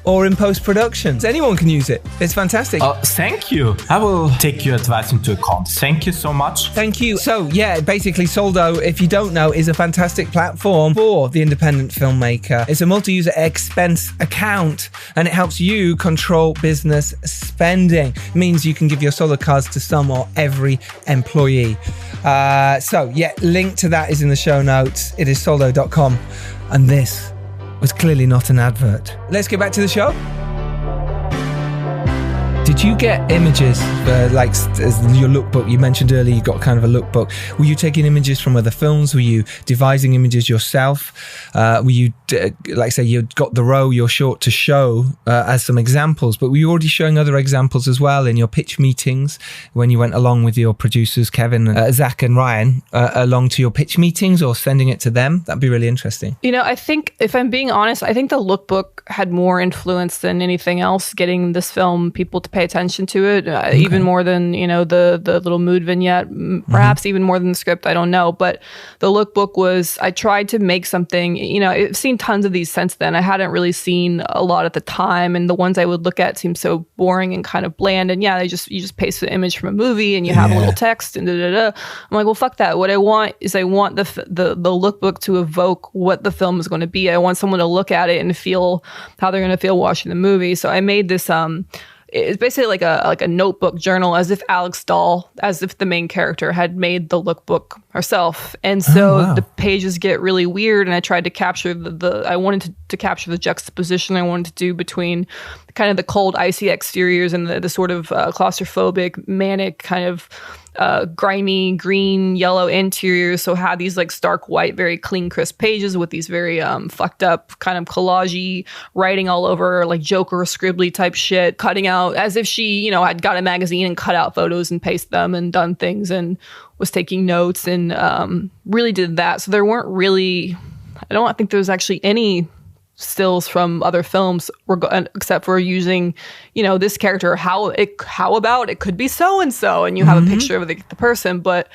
or in post-production. So anyone can use it. It's fantastic. Thank you. I will take your advice into account. Thank you so much. Thank you. So, basically Soldo, if you don't know, is a fantastic platform for the independent filmmaker. It's a multi-user expense account, and it helps you control business spending. It means you can give your Soldo cards to some or every employee. Link to that is in the show notes. It is soldo.com. And this was clearly not an advert. Let's get back to the show. Did you get images, as your lookbook? You mentioned earlier you got kind of a lookbook. Were you taking images from other films? Were you devising images yourself? Were you, you got the row, your short to show as some examples, but were you already showing other examples as well in your pitch meetings when you went along with your producers, Kevin, Zack and Ryan, along to your pitch meetings or sending it to them? That'd be really interesting. I think, if I'm being honest, I think the lookbook had more influence than anything else, getting this film people to pay attention to it, even more than the little mood vignette, perhaps even more than the script. I don't know, but the lookbook was, I tried to make something. I've seen tons of these since then. I hadn't really seen a lot at the time, and the ones I would look at seemed so boring and kind of bland. And you just paste the image from a movie and you have a little text and I'm like, well, fuck that. What I want is the lookbook to evoke what the film is going to be. I want someone to look at it and feel how they're going to feel watching the movie. So I made this it's basically like a notebook journal, as if Alex Dahl, as if the main character had made the lookbook herself. And so the pages get really weird, and I tried to capture I wanted to capture the juxtaposition I wanted to do between kind of the cold, icy exteriors and the sort of claustrophobic, manic kind of grimy green yellow interiors. So had these like stark white, very clean, crisp pages with these very fucked up kind of collage-y writing all over, like Joker scribbly type shit, cutting out as if she, you know, had got a magazine and cut out photos and pasted them and done things and was taking notes and really did that. So there weren't really, I don't think there was actually any stills from other films except for using, you know, this character, how about it could be so and so, and you have a picture of the person. But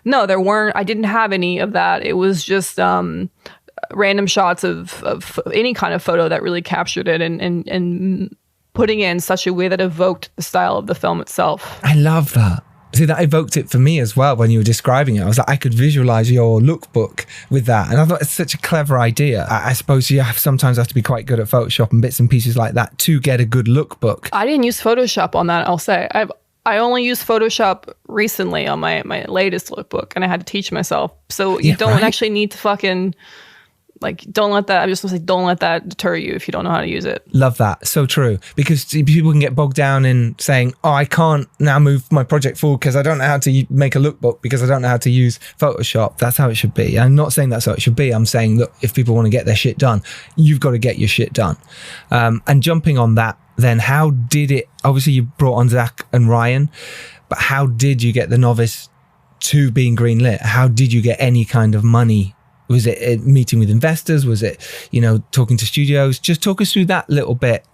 no, there weren't, I didn't have any of that. It was just random shots of any kind of photo that really captured it and putting it in such a way that evoked the style of the film itself. I love that. See, that evoked it for me as well when you were describing it. I was like, I could visualize your lookbook with that. And I thought it's such a clever idea. I suppose you sometimes have to be quite good at Photoshop and bits and pieces like that to get a good lookbook. I didn't use Photoshop on that, I'll say. I only used Photoshop recently on my latest lookbook, and I had to teach myself. So you don't actually need to fucking... Like, don't let that deter you if you don't know how to use it. Love that. So true. Because people can get bogged down in saying, oh, I can't now move my project forward because I don't know how to make a lookbook because I don't know how to use Photoshop. That's how it should be. I'm not saying that's how it should be. I'm saying, look, if people want to get their shit done, you've got to get your shit done. And jumping on that, then how did it, obviously you brought on Zack and Ryan, but how did you get the Novice to being greenlit? How did you get any kind of money? Was it a meeting with investors? Was it, you know, talking to studios? Just talk us through that little bit,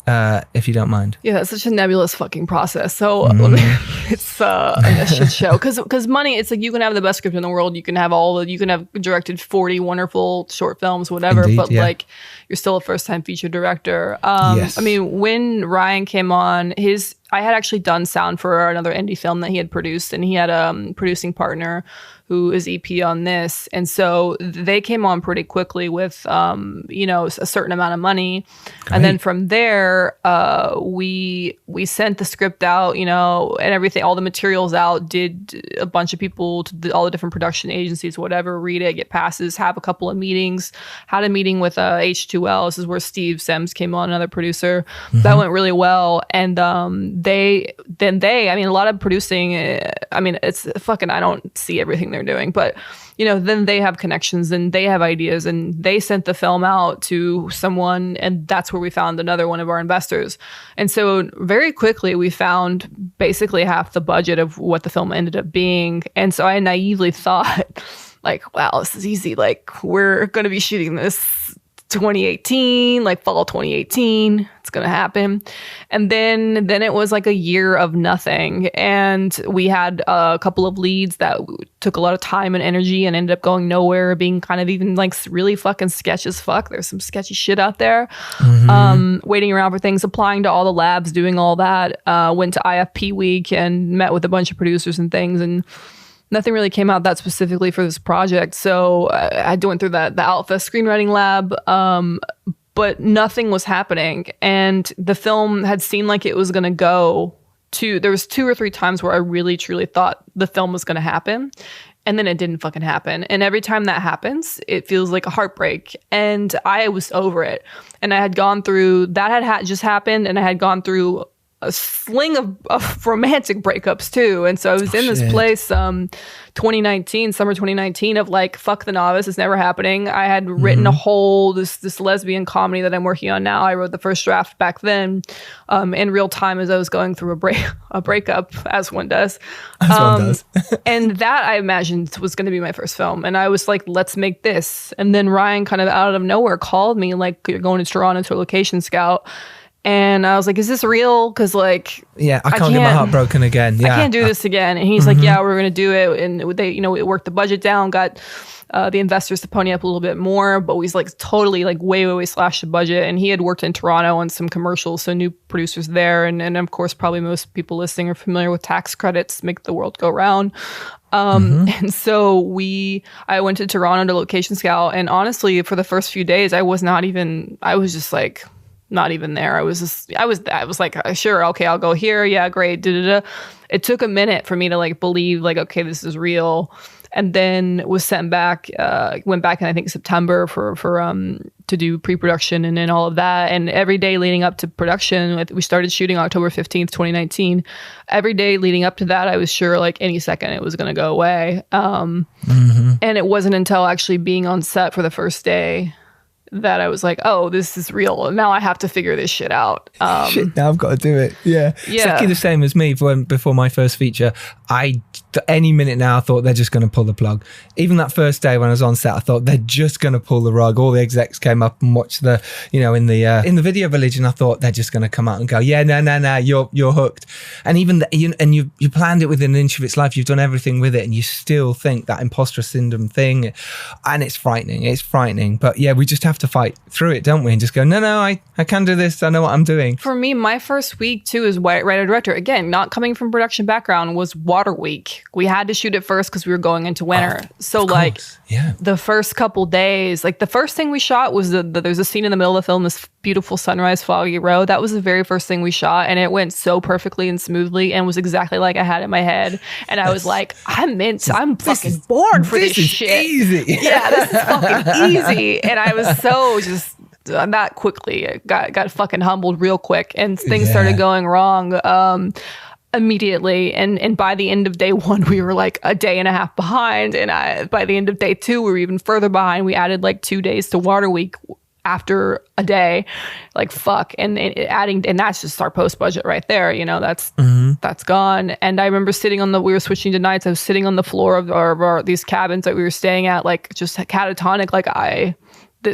if you don't mind. Yeah, it's such a nebulous fucking process. So it's a shit show. Because money, it's like you can have the best script in the world. You can have you can have directed 40 wonderful short films, whatever. Indeed, but like, you're still a first-time feature director. Yes. I mean, when Ryan came on, I had actually done sound for another indie film that he had produced, and he had a producing partner who is EP on this. And so they came on pretty quickly with, you know, a certain amount of money. Great. And then from there, we sent the script out, you know, and everything, all the materials out, did a bunch of people to all the different production agencies, whatever, read it, get passes, have a couple of meetings, had a meeting with H2L. This is where Steve Sems came on, another producer. That went really well. And I mean, a lot of producing, I mean, it's fucking, I don't see everything they're doing, but you know, then they have connections and they have ideas, and they sent the film out to someone, and that's where we found another one of our investors. And so very quickly we found basically half the budget of what the film ended up being. And so I naively thought, like, wow, this is easy. Like, we're going to be shooting this 2018, like fall 2018, it's gonna happen. And then it was like a year of nothing, and we had a couple of leads that took a lot of time and energy and ended up going nowhere, being kind of even like really fucking sketch as fuck. There's some sketchy shit out there. Waiting around for things, applying to all the labs, doing all that. Went to IFP week and met with a bunch of producers and things, and nothing really came out that specifically for this project. So I went through the Alpha screenwriting lab, but nothing was happening. And the film had seemed like it was going to go to, there was 2 or 3 times where I really truly thought the film was going to happen. And then it didn't fucking happen. And every time that happens, it feels like a heartbreak. And I was over it. And I had gone through, that had just happened, and I had gone through a sling of romantic breakups too. And so I was in this place, summer 2019 of like, fuck the Novice, it's never happening. I had written a whole, this lesbian comedy that I'm working on now. I wrote the first draft back then, in real time as I was going through a breakup, as one does. And that I imagined was going to be my first film. And I was like, let's make this. And then Ryan kind of out of nowhere called me, like, you're going to Toronto to a location scout. And I was like, is this real? Because like, I can't get my heart broken again. I can't do this again. And he's like, yeah, we're going to do it. And they, you know, we worked the budget down, got the investors to pony up a little bit more, but we like totally like way slashed the budget. And he had worked in Toronto on some commercials, so new producers there. And of course, probably most people listening are familiar with tax credits, make the world go round. And so I went to Toronto to location scout. And honestly, for the first few days, I was just like, not even there. I was like, sure, okay, I'll go here. Yeah, great. It took a minute for me to like believe like, okay, this is real. and then was sent back, went back in I think September for to do pre-production and then all of that. And every day leading up to production, we started shooting October 15th, 2019. Every day leading up to that, I was sure like any second it was going to go away. And it wasn't until actually being on set for the first day that I was like, oh, this is real. Now I have to figure this shit out. Shit, now I've got to do it. Yeah. Exactly the same as me before my first feature. Any minute now, I thought they're just going to pull the plug. Even that first day when I was on set, I thought they're just going to pull the rug. All the execs came up and watched in the video village, and I thought they're just going to come out and go, yeah, no, you're hooked. And even you planned it within an inch of its life. You've done everything with it, and you still think that imposter syndrome thing, and it's frightening. It's frightening. But yeah, we just have to fight through it, don't we? And just go, no, I can do this. I know what I'm doing. For me, my first week too as writer director, again, not coming from production background, was water week. We had to shoot it first because we were going into winter. So like the first couple days, like the first thing we shot was there's a scene in the middle of the film, this beautiful sunrise, foggy road. That was the very first thing we shot, and it went so perfectly and smoothly and was exactly like I had it in my head. And I was like, I'm fucking bored for this shit. Easy. Yeah, this is fucking easy. And I was so just not quickly. It got fucking humbled real quick, and things started going wrong. Immediately, and by the end of day one, we were like a day and a half behind, and by the end of day two, we were even further behind. We added like 2 days to water week after a day, like fuck, and that's just our post budget right there. That's gone. And I remember we were switching to nights. I was sitting on the floor of our these cabins that we were staying at, like just catatonic, like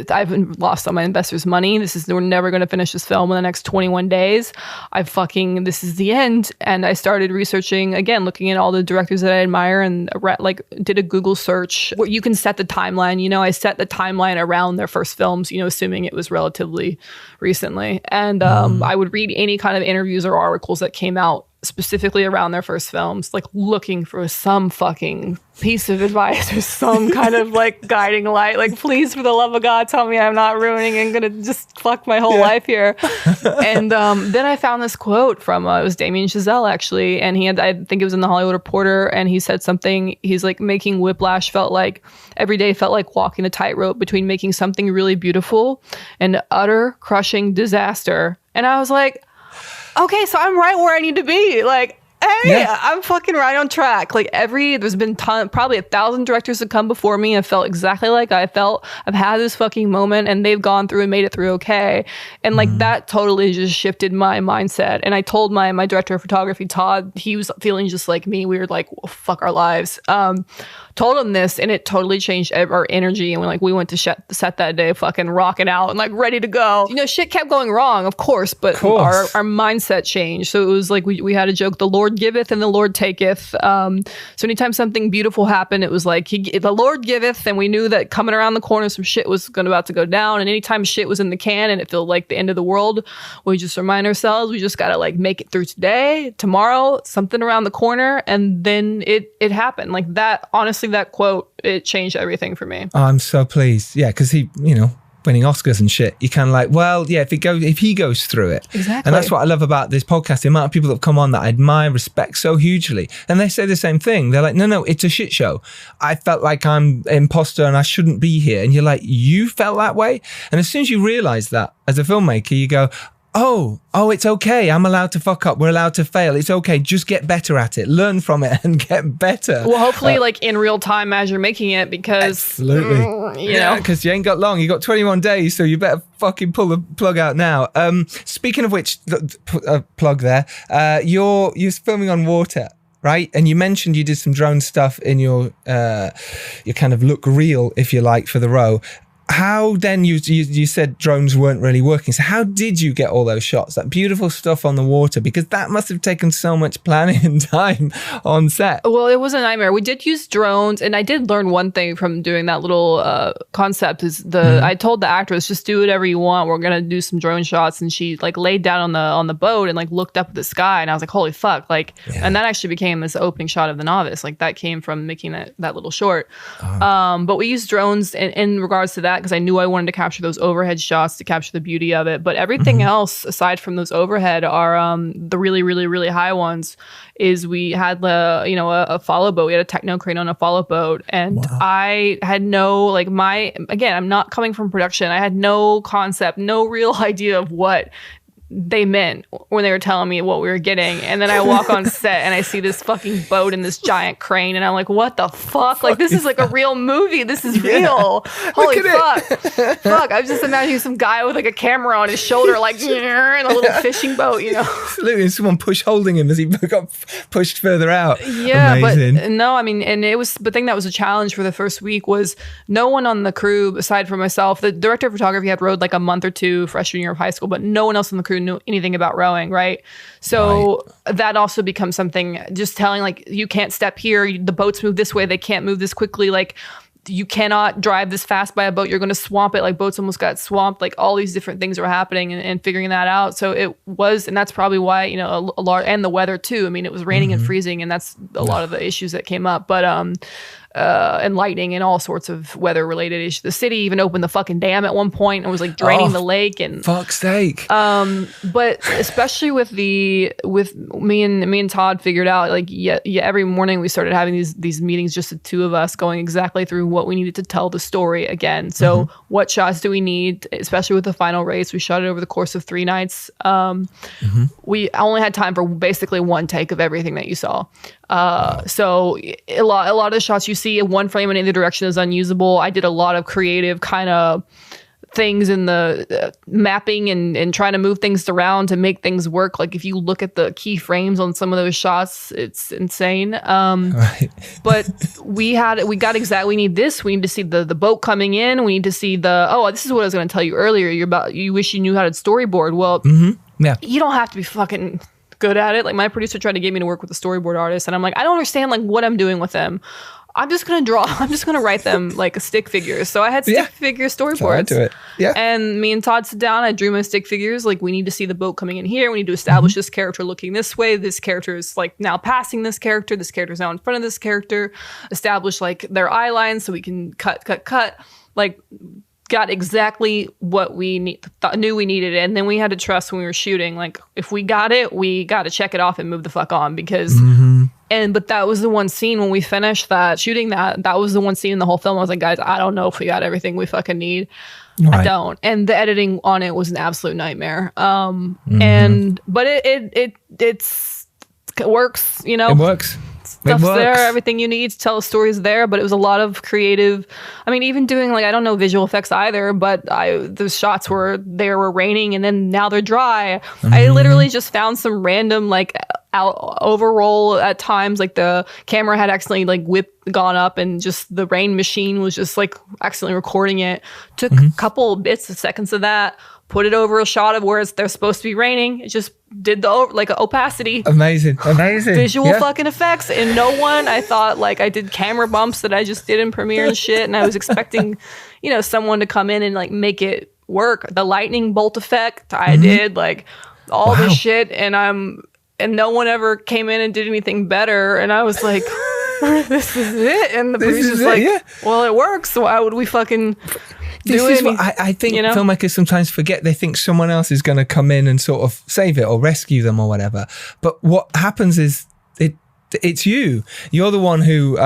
I've lost all my investors' money. We're never going to finish this film in the next 21 days. This is the end. And I started researching, again, looking at all the directors that I admire, and like did a Google search where you can set the timeline. I set the timeline around their first films, assuming it was relatively recently. And I would read any kind of interviews or articles that came out specifically around their first films, like looking for some fucking piece of advice or some kind of like guiding light, like please, for the love of God, tell me I'm not ruining and gonna just fuck my whole life here. And then I found this quote from it was Damien Chazelle actually, and I think it was in the Hollywood Reporter, and he said something, he's like, making Whiplash felt like every day felt like walking a tightrope between making something really beautiful and utter crushing disaster. And I was like, okay, so I'm right where I need to be. Like, hey, I'm fucking right on track. Like there's been probably 1,000 directors that come before me and felt exactly like I felt. I've had this fucking moment, and they've gone through and made it through okay. And like that totally just shifted my mindset. And I told my director of photography, Todd, he was feeling just like me. We were like, well, fuck our lives. Told him this, and it totally changed our energy. And we went to set that day fucking rocking out and like ready to go. Shit kept going wrong, of course, but our mindset changed. So it was like we had a joke, the Lord giveth and the Lord taketh. So anytime something beautiful happened, it was like the Lord giveth, and we knew that coming around the corner some shit was about to go down. And anytime shit was in the can and it felt like the end of the world, we just remind ourselves we just gotta like make it through today, tomorrow, something around the corner. And then it happened. Like that, honestly, that quote, it changed everything for me. Oh, I'm so pleased. Yeah, because he, winning Oscars and shit, you kind of like, well, yeah, if he goes through it. Exactly. And that's what I love about this podcast, the amount of people that have come on that I admire, respect so hugely. And they say the same thing. They're like, no, it's a shit show. I felt like I'm imposter and I shouldn't be here. And you're like, you felt that way? And as soon as you realize that as a filmmaker, you go, oh, it's okay. I'm allowed to fuck up. We're allowed to fail. It's okay. Just get better at it. Learn from it and get better. Well, hopefully like in real time as you're making it, because absolutely, because you ain't got long. You got 21 days, so you better fucking pull the plug out now. Speaking of which, plug there. You're filming on water, right? And you mentioned you did some drone stuff in your kind of look real, if you like, for the row. How then you said drones weren't really working. So how did you get all those shots, that beautiful stuff on the water? Because that must have taken so much planning and time on set. Well, it was a nightmare. We did use drones, and I did learn one thing from doing that little concept is I told the actress, just do whatever you want. We're going to do some drone shots. And she like laid down on the boat and like looked up at the sky, and I was like, holy fuck. Like, and that actually became this opening shot of the Novice. Like that came from making that little short. But we used drones in regards to that. because I knew I wanted to capture those overhead shots to capture the beauty of it. But everything else, aside from those overhead, are the really, really, really high ones. Is we had a follow boat. We had a techno crane on a follow boat, and I had no again, I'm not coming from production. I had no concept, no real idea of what they meant when they were telling me what we were getting. And then I walk on set and I see this fucking boat and this giant crane, and I'm like, what the fuck? Like, this is like a real movie. This is real. Holy fuck. Fuck. I was just imagining some guy with like a camera on his shoulder, like in a little fishing boat, you know. Absolutely. Someone holding him as he got pushed further out. Yeah. Amazing. But no, I mean, and it was the thing that was a challenge for the first week was no one on the crew aside from myself. The director of photography had rowed like a month or two freshman year of high school, but no one else on the crew knew anything about rowing, right? So that also becomes something, just telling like, you can't step here, the boats move this way, they can't move this quickly, like you cannot drive this fast by a boat, you're going to swamp it, like boats almost got swamped, like all these different things were happening, and figuring that out. So it was, and that's probably why, you know, a lot, and the weather too. I mean, it was raining and freezing, and that's a lot of the issues that came up. But and lightning and all sorts of weather related issues. The city even opened the fucking dam at one point and was like draining the lake, and fuck's sake. But especially with me and Todd figured out, like, every morning we started having these meetings, just the two of us, going exactly through what we needed to tell the story again. So what shots do we need, especially with the final race? We shot it over the course of 3 nights. We only had time for basically one take of everything that you saw. So a lot of the shots you see in one frame in either direction is unusable. I did a lot of creative kind of things in the mapping and trying to move things around to make things work. Like if you look at the key frames on some of those shots, it's insane. But we need this. We need to see the boat coming in. We need to see this is what I was going to tell you earlier. You wish you knew how to storyboard. Well, you don't have to be fucking good at it. Like my producer tried to get me to work with a storyboard artist, and I'm like, I don't understand like what I'm doing with them. I'm just gonna draw. I'm just gonna write them like stick figures. So I had stick figure storyboards. I do it. Yeah. And me and Todd sit down. I drew my stick figures. Like, we need to see the boat coming in here. We need to establish this character looking this way. This character is like now passing this character. This character is now in front of this character. Establish like their eye lines so we can cut. Like, got exactly what we knew we needed, and then we had to trust when we were shooting. Like, if we got it, we got to check it off and move the fuck on, because. But that was the one scene when we finished shooting that was the one scene in the whole film. I was like, guys, I don't know if we got everything we fucking need. Right. I don't. And the editing on it was an absolute nightmare. But it works, you know. It works. Stuff's there, everything you need to tell a story is there, but it was a lot of creative. I mean, even doing like, I don't know visual effects either, but the shots were raining and then now they're dry. I literally just found some random like overroll at times, like the camera had accidentally like gone up and just the rain machine was just like accidentally recording it. Took a couple bits of seconds of that, put it over a shot of where they're supposed to be raining. It just did like opacity. Amazing. Visual fucking effects. And I thought like I did camera bumps that I just did in Premiere and shit. And I was expecting, someone to come in and like make it work. The lightning bolt effect, I did like all this shit. And no one ever came in and did anything better. And I was like, this is it. And the producer's like, well, it works. So why would we fucking... This is what I think filmmakers sometimes forget. They think someone else is going to come in and sort of save it or rescue them or whatever. But what happens is it's you. You're the one who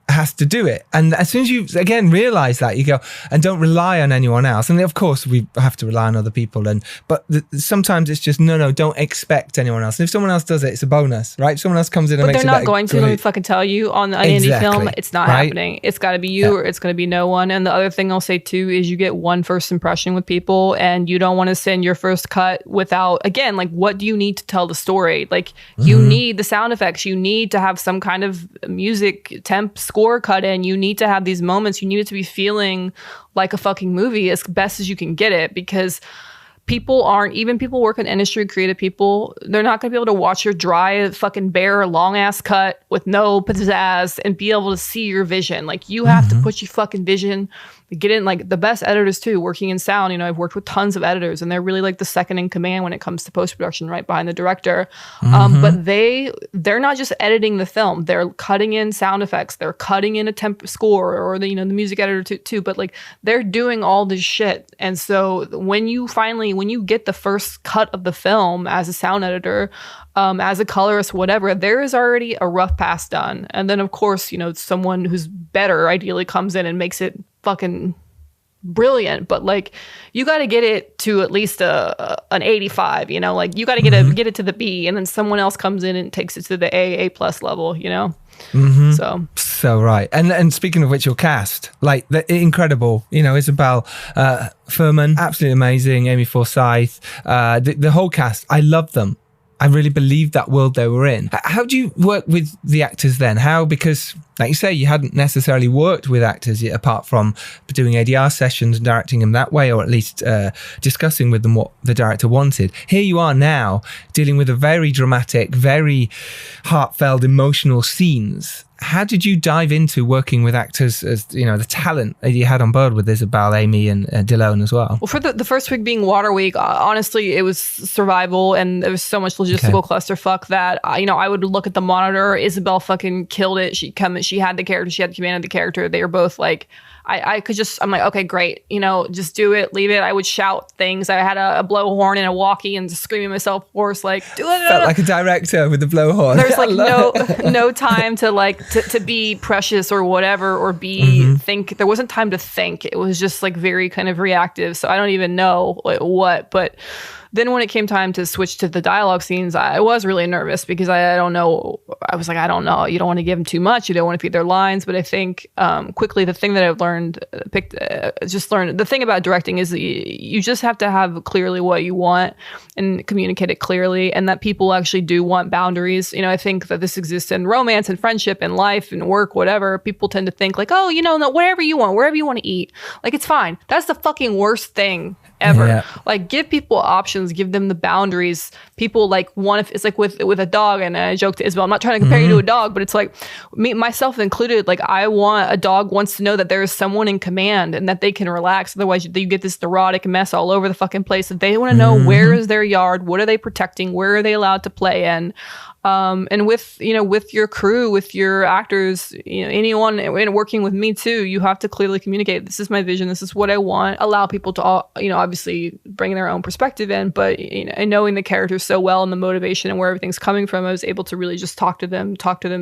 has to do it. And as soon as you, again, realize that, you go, and don't rely on anyone else. And of course, we have to rely on other people. But sometimes it's just, no, don't expect anyone else. And if someone else does it, it's a bonus, right? If someone else comes in and makes it better. But they're not going to. Let me fucking tell you, on an indie film, it's not happening. It's got to be you or it's going to be no one. And the other thing I'll say too is you get one first impression with people, and you don't want to send your first cut without, again, like, what do you need to tell the story? Like, you need the sound effects. You need to have some kind of music temp score cut in. You need to have these moments. You need it to be feeling like a fucking movie as best as you can get it, because people work in industry, creative people, they're not going to be able to watch your dry fucking bare long ass cut with no pizzazz and be able to see your vision. Like, you have to put your fucking vision get in, like the best editors too, working in sound. You know, I've worked with tons of editors, and they're really like the second in command when it comes to post-production, right behind the director. But they're not just editing the film, they're cutting in sound effects, they're cutting in a temp score, or the, you know, the music editor too, but like they're doing all this shit. And so when you get the first cut of the film as a sound editor, as a colorist, whatever, there is already a rough pass done. And then of course, you know, someone who's better ideally comes in and makes it fucking brilliant. But like, you got to get it to at least an 85, you know, like you got to get it to the B, and then someone else comes in and takes it to the A+ level, you know. So right. And speaking of which, your cast, like the incredible, you know, Isabel Fuhrman, absolutely amazing, Amy Forsyth, the whole cast, I love them. I really believed that world they were in. How do you work with the actors then? How, because like you say, you hadn't necessarily worked with actors yet, apart from doing ADR sessions and directing them that way, or at least discussing with them what the director wanted. Here you are now dealing with a very dramatic, very heartfelt, emotional scenes. How did you dive into working with actors, as you know, the talent that you had on board with Isabel, Amy, and Dillon as well? Well, for the first week being Water Week, honestly, it was survival, and there was so much logistical clusterfuck that I would look at the monitor. Isabel fucking killed it. She had the character, she had the command of the character. They were both like, I'm like, okay, great, you know, just do it, leave it. I would shout things. I had a blowhorn and a walkie and screaming myself hoarse, like, do it. Felt like a director with a blowhorn. There's like no time to like to be precious or whatever, or be think. There wasn't time to think. It was just like very kind of reactive. So I don't even know what, but then when it came time to switch to the dialogue scenes, I was really nervous because I don't know. I was like, I don't know. You don't want to give them too much. You don't want to feed their lines. But I think quickly, the thing that I've learned, the thing about directing is that you just have to have clearly what you want and communicate it clearly, and that people actually do want boundaries. You know, I think that this exists in romance and friendship and life and work, whatever. People tend to think like, oh, you know, no, whatever you want, wherever you want to eat, like it's fine. That's the fucking worst thing ever. Yeah. Like, give people options, give them the boundaries. People like it's like with a dog, and I joked to Isabel, I'm not trying to compare you to a dog, but it's like me, myself included, like a dog wants to know that there is someone in command and that they can relax. Otherwise you get this neurotic mess all over the fucking place. That they want to know where is their yard, what are they protecting, where are they allowed to play in. And with your crew, with your actors, you know, anyone working with me too, you have to clearly communicate, this is my vision, this is what I want. Allow people to all, you know, obviously bring their own perspective in, but you know, and knowing the characters so well and the motivation and where everything's coming from, I was able to really just talk to them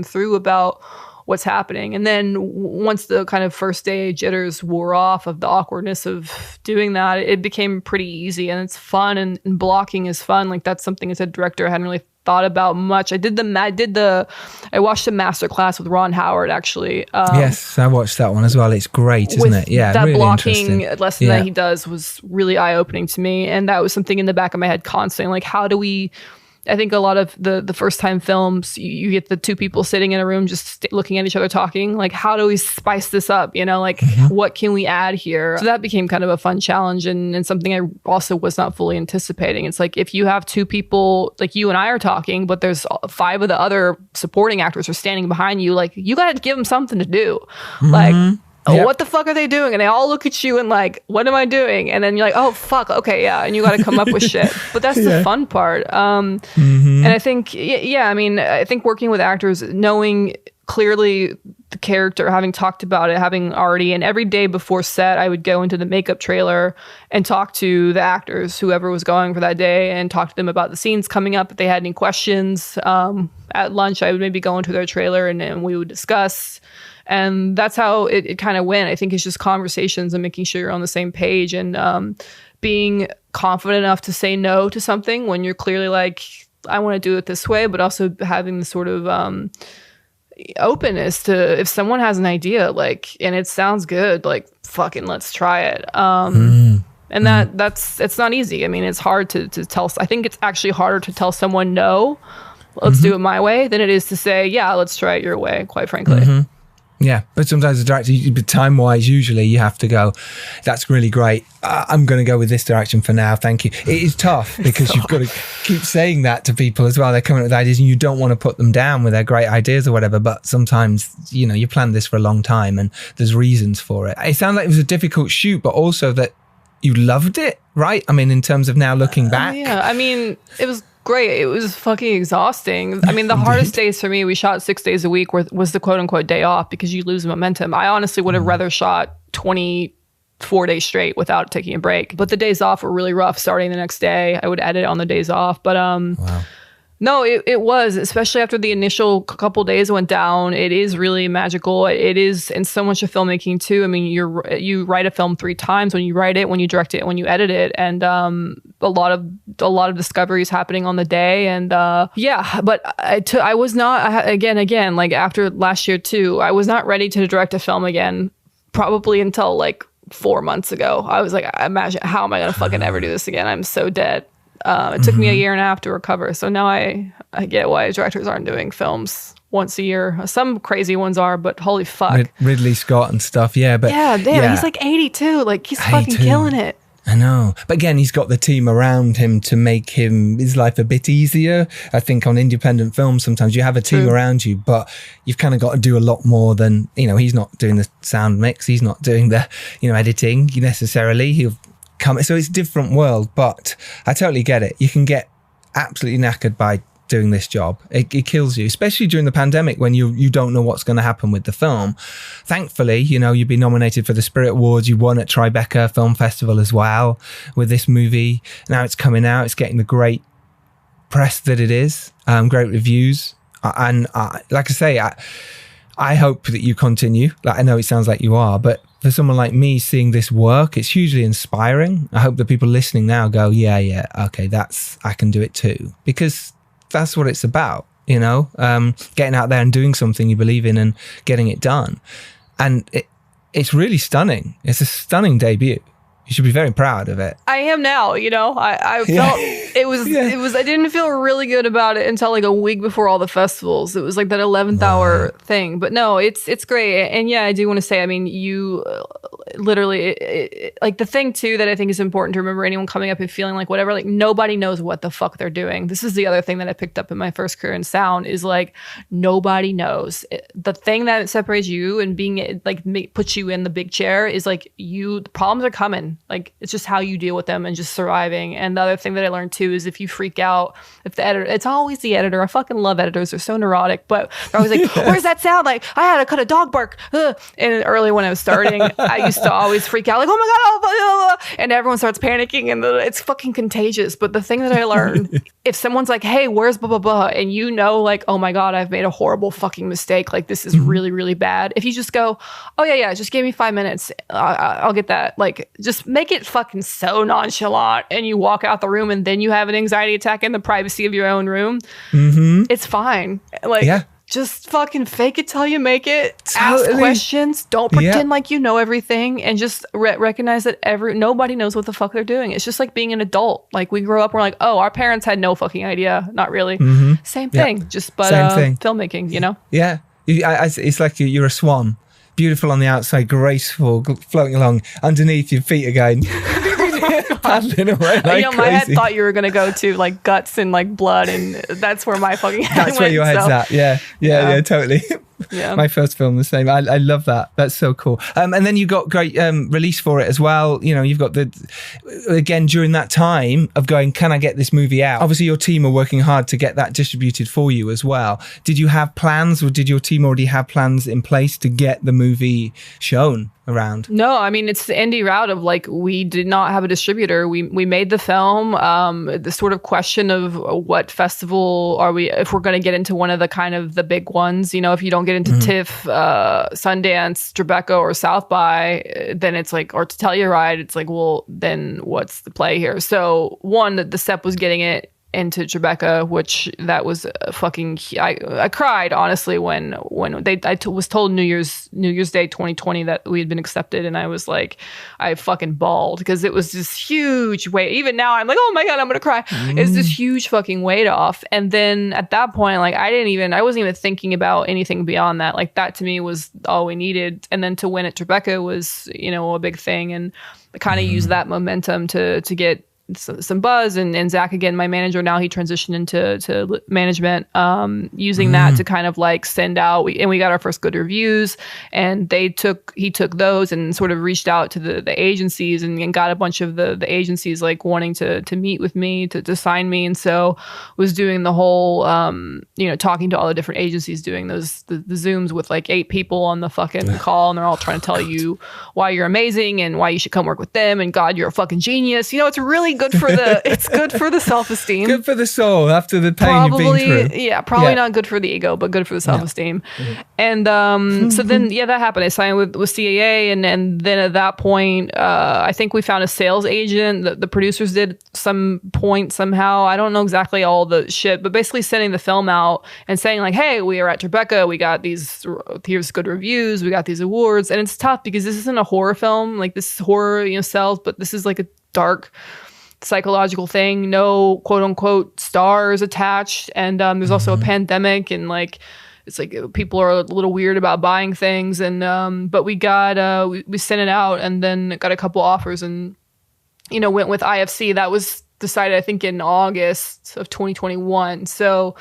through about what's happening. And then once the kind of first day jitters wore off of the awkwardness of doing that, it became pretty easy, and it's fun, and blocking is fun. Like, that's something as a director I hadn't really thought about much. I watched a master class with Ron Howard, actually. Yes, I watched that one as well. It's great, isn't it? Yeah, that really blocking lesson that he does was really eye-opening to me, and that was something in the back of my head constantly. Like, how do we? I think a lot of the first time films, you get the two people sitting in a room just looking at each other talking. Like, how do we spice this up? You know, like what can we add here? So that became kind of a fun challenge, and something I also was not fully anticipating. It's like, if you have two people, like you and I are talking, but there's 5 of the other supporting actors are standing behind you, like, you got to give them something to do. Like, what the fuck are they doing? And they all look at you and like, what am I doing? And then you're like, oh fuck, okay, yeah. And you got to come up with shit. But that's the fun part. And I think, I mean, I think working with actors, knowing clearly the character, having talked about it, having already, and every day before set, I would go into the makeup trailer and talk to the actors, whoever was going for that day, and talk to them about the scenes coming up. If they had any questions, at lunch, I would maybe go into their trailer and we would discuss. And that's how it kind of went. I think it's just conversations and making sure you're on the same page, and being confident enough to say no to something when you're clearly like, I want to do it this way, but also having the sort of openness to, if someone has an idea, like, and it sounds good, like, fucking let's try it. And it's not easy. I mean, it's hard to tell. I think it's actually harder to tell someone no, let's do it my way, than it is to say, yeah, let's try it your way, quite frankly. Yeah, but sometimes the director, time-wise, usually you have to go, that's really great. I'm going to go with this direction for now. Thank you. It is tough because you've got to keep saying that to people as well. They're coming up with ideas and you don't want to put them down with their great ideas or whatever. But sometimes, you planned this for a long time and there's reasons for it. It sounded like it was a difficult shoot, but also that you loved it, right? I mean, in terms of now looking back. Yeah, I mean, it was great. It was fucking exhausting. I mean, the hardest days for me, we shot 6 days a week, was the quote unquote day off because you lose momentum. I honestly would have rather shot 24 days straight without taking a break. But the days off were really rough starting the next day. I would edit on the days off. But Wow. no, it was, especially after the initial couple days went down. It is really magical. It is, and so much of filmmaking too. I mean, you write a film 3 times when you write it, when you direct it, and when you edit it, and a lot of discoveries happening on the day. And but I was not again like after last year too. I was not ready to direct a film again, probably until like 4 months ago. I was like, imagine how am I gonna fucking ever do this again? I'm so dead. It took me a year and a half to recover. So now I get why directors aren't doing films once a year. Some crazy ones are, but holy fuck. Ridley Scott and stuff, yeah. But yeah, damn, he's like 82. Like, he's fucking killing it. I know. But again, he's got the team around him to make his life a bit easier. I think on independent films, sometimes you have a team around you, but you've kind of got to do a lot more than, he's not doing the sound mix. He's not doing the, editing necessarily. So it's a different world, but I totally get it. You can get absolutely knackered by doing this job. It kills you, especially during the pandemic when you don't know what's going to happen with the film. Thankfully, you've been nominated for the Spirit Awards. You won at Tribeca Film Festival as well with this movie. Now it's coming out. It's getting the great press that it is, great reviews. And like I say, I hope that you continue. Like, I know it sounds like you are, but for someone like me seeing this work, it's hugely inspiring. I hope that people listening now go, yeah, okay, I can do it too. Because that's what it's about, getting out there and doing something you believe in and getting it done. And it's really stunning. It's a stunning debut. You should be very proud of it. I am now, I felt it was, I didn't feel really good about it until like a week before all the festivals. It was like that 11th hour thing, but no, it's great. And yeah, I do want to say, I mean, you literally, like the thing too, that I think is important to remember, anyone coming up and feeling like whatever, like nobody knows what the fuck they're doing. This is the other thing that I picked up in my first career in sound is like, nobody knows. The thing that separates you and being like, puts you in the big chair is like the problems are coming. Like, it's just how you deal with them and just surviving. And the other thing that I learned too is if you freak out, if the editor, it's always the editor. I fucking love editors. They're so neurotic, but they're always like, where's that sound? Like, I had to cut a dog bark. And early when I was starting, I used to always freak out like, oh my God, and everyone starts panicking and it's fucking contagious. But the thing that I learned, if someone's like, hey, where's blah, blah, blah, and like, oh my God, I've made a horrible fucking mistake. Like, this is really, really bad. If you just go, oh yeah, just give me 5 minutes. I'll get that. Like, just make it fucking so nonchalant and you walk out the room and then you have an anxiety attack in the privacy of your own room. It's fine. Like, just fucking fake it till you make it. Totally. Ask questions. Don't pretend like you know everything, and just recognize that nobody knows what the fuck they're doing. It's just like being an adult. Like, we grow up, we're like, oh, our parents had no fucking idea. Not really. Same thing. Same thing. Filmmaking, Yeah. It's like you're a swan. Beautiful on the outside, graceful, floating along. Underneath, your feet are going paddling away like my head thought you were going to go to like guts and like blood, and that's where my fucking head That's where your head's at. Yeah, totally. Yeah. My first film, the same. I love that. That's so cool. And then you got great release for it as well. You've got again, during that time of going, can I get this movie out? Obviously, your team are working hard to get that distributed for you as well. Did you have plans, or did your team already have plans in place to get the movie shown around? No, I mean, it's the indie route of like, we did not have a distributor. We made the film. The sort of question of what festival are we, if we're going to get into one of the kind of the big ones, if you don't get into TIFF, Sundance, Tribeca, or South by, then it's like, or to Telluride, it's like, well, then what's the play here? So one, the step was getting it into Tribeca, which that was fucking. I cried honestly when I was told New Year's Day 2020 that we had been accepted, and I was like, I fucking bawled because it was this huge weight. Even now, I'm like, oh my god, I'm gonna cry. It's this huge fucking weight off. And then at that point, like I wasn't even thinking about anything beyond that. Like that to me was all we needed. And then to win at Tribeca was, a big thing, and I kind of used that momentum to get some buzz, and Zack, again, my manager now, he transitioned into management, using that to kind of like send out, and we got our first good reviews, and he took those and sort of reached out to the agencies and got a bunch of the agencies like wanting to meet with me, to sign me. And so was doing the whole, talking to all the different agencies, doing the Zooms with like 8 people on the fucking call, and they're all trying to tell you why you're amazing and why you should come work with them, and God, you're a fucking genius. It's really good for it's good for the self-esteem. Good for the soul after the pain you've been through. Yeah, probably not good for the ego, but good for the self-esteem. Yeah. And so then, that happened. I signed with CAA, and then at that point, I think we found a sales agent. The producers did some point somehow. I don't know exactly all the shit, but basically sending the film out and saying like, hey, we are at Tribeca. We got here's good reviews. We got these awards. And it's tough because this isn't a horror film. Like this horror, sells, but this is like a dark psychological thing, no quote unquote stars attached, and there's also a pandemic, and like it's like people are a little weird about buying things, and but we got we sent it out and then got a couple offers, and went with IFC. That was decided I think in August of 2021. So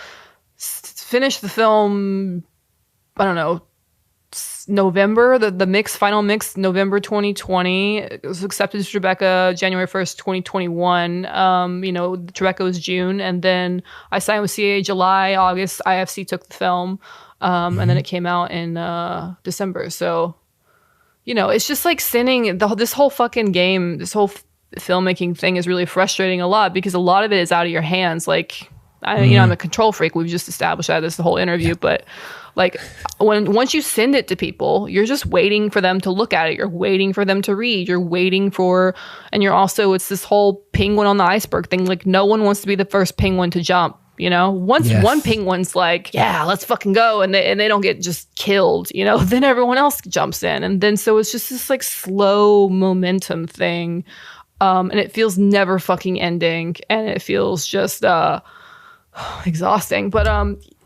finished the film, I don't know, November, the final mix, November 2020. It was accepted to Tribeca January 1st, 2021. Tribeca was June, and then I signed with CAA July, August. IFC took the film, and then it came out in December. So, it's just like sending this whole fucking game, this whole filmmaking thing is really frustrating a lot because a lot of it is out of your hands. Like, I'm a control freak. We've just established that this whole interview, but like once you send it to people, you're just waiting for them to look at it. You're waiting for them to read. You're waiting for, and you're also, it's this whole penguin on the iceberg thing. Like no one wants to be the first penguin to jump. Once one penguin's like, yeah, let's fucking go, and they don't get just killed, then everyone else jumps in, and then so it's just this like slow momentum thing, and it feels never fucking ending, and it feels just exhausting, but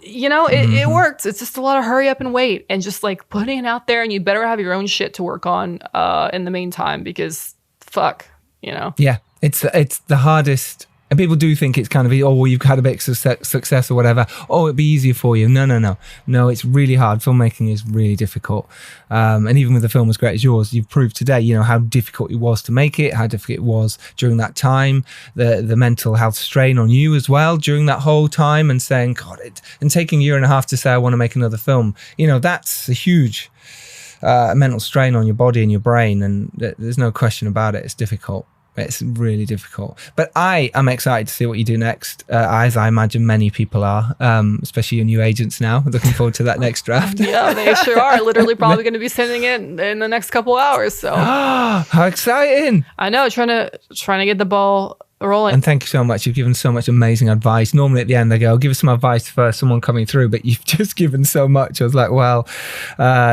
it works. It's just a lot of hurry up and wait, and just like putting it out there, and you better have your own shit to work on in the meantime, because fuck, Yeah, it's the hardest. And people do think it's kind of, you've had a bit of success or whatever. Oh, it'd be easier for you. No, it's really hard. Filmmaking is really difficult. And even with a film as great as yours, you've proved today, how difficult it was to make it, how difficult it was during that time, the mental health strain on you as well during that whole time, and saying, God, and taking a year and a half to say, I want to make another film. That's a huge mental strain on your body and your brain. And there's no question about it. It's difficult. It's really difficult, but I am excited to see what you do next, as I imagine many people are, especially your new agents now. Looking forward to that next draft. Yeah, they sure are. Literally probably going to be sending it in the next couple hours. So how exciting. I know, trying to get the ball rolling. And thank you so much. You've given so much amazing advice. Normally at the end they go, give us some advice for someone coming through, but you've just given so much. I was like, well,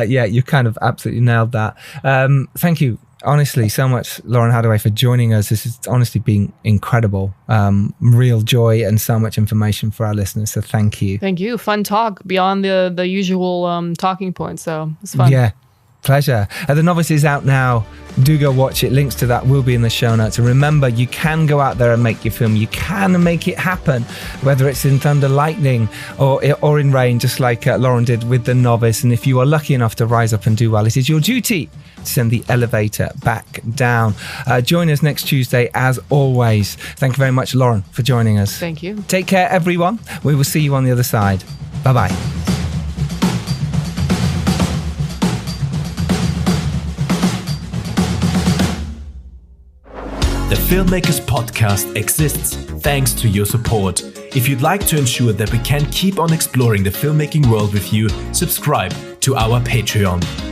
you kind of absolutely nailed that. Thank you. Honestly, so much, Lauren Hadaway, for joining us. This has honestly been incredible. Real joy and so much information for our listeners. So thank you. Thank you. Fun talk beyond the usual talking points. So it's fun. Yeah, pleasure. The Novice is out now. Do go watch it. Links to that will be in the show notes. And remember, you can go out there and make your film. You can make it happen, whether it's in thunder, lightning, or in rain, just like Lauren did with The Novice. And if you are lucky enough to rise up and do well, it is your duty to send the elevator back down. Join us next Tuesday, as always. Thank you very much, Lauren, for joining us. Thank you. Take care, everyone. We will see you on the other side. Bye-bye. The Filmmakers podcast exists thanks to your support. If you'd like to ensure that we can keep on exploring the filmmaking world with you, subscribe to our Patreon.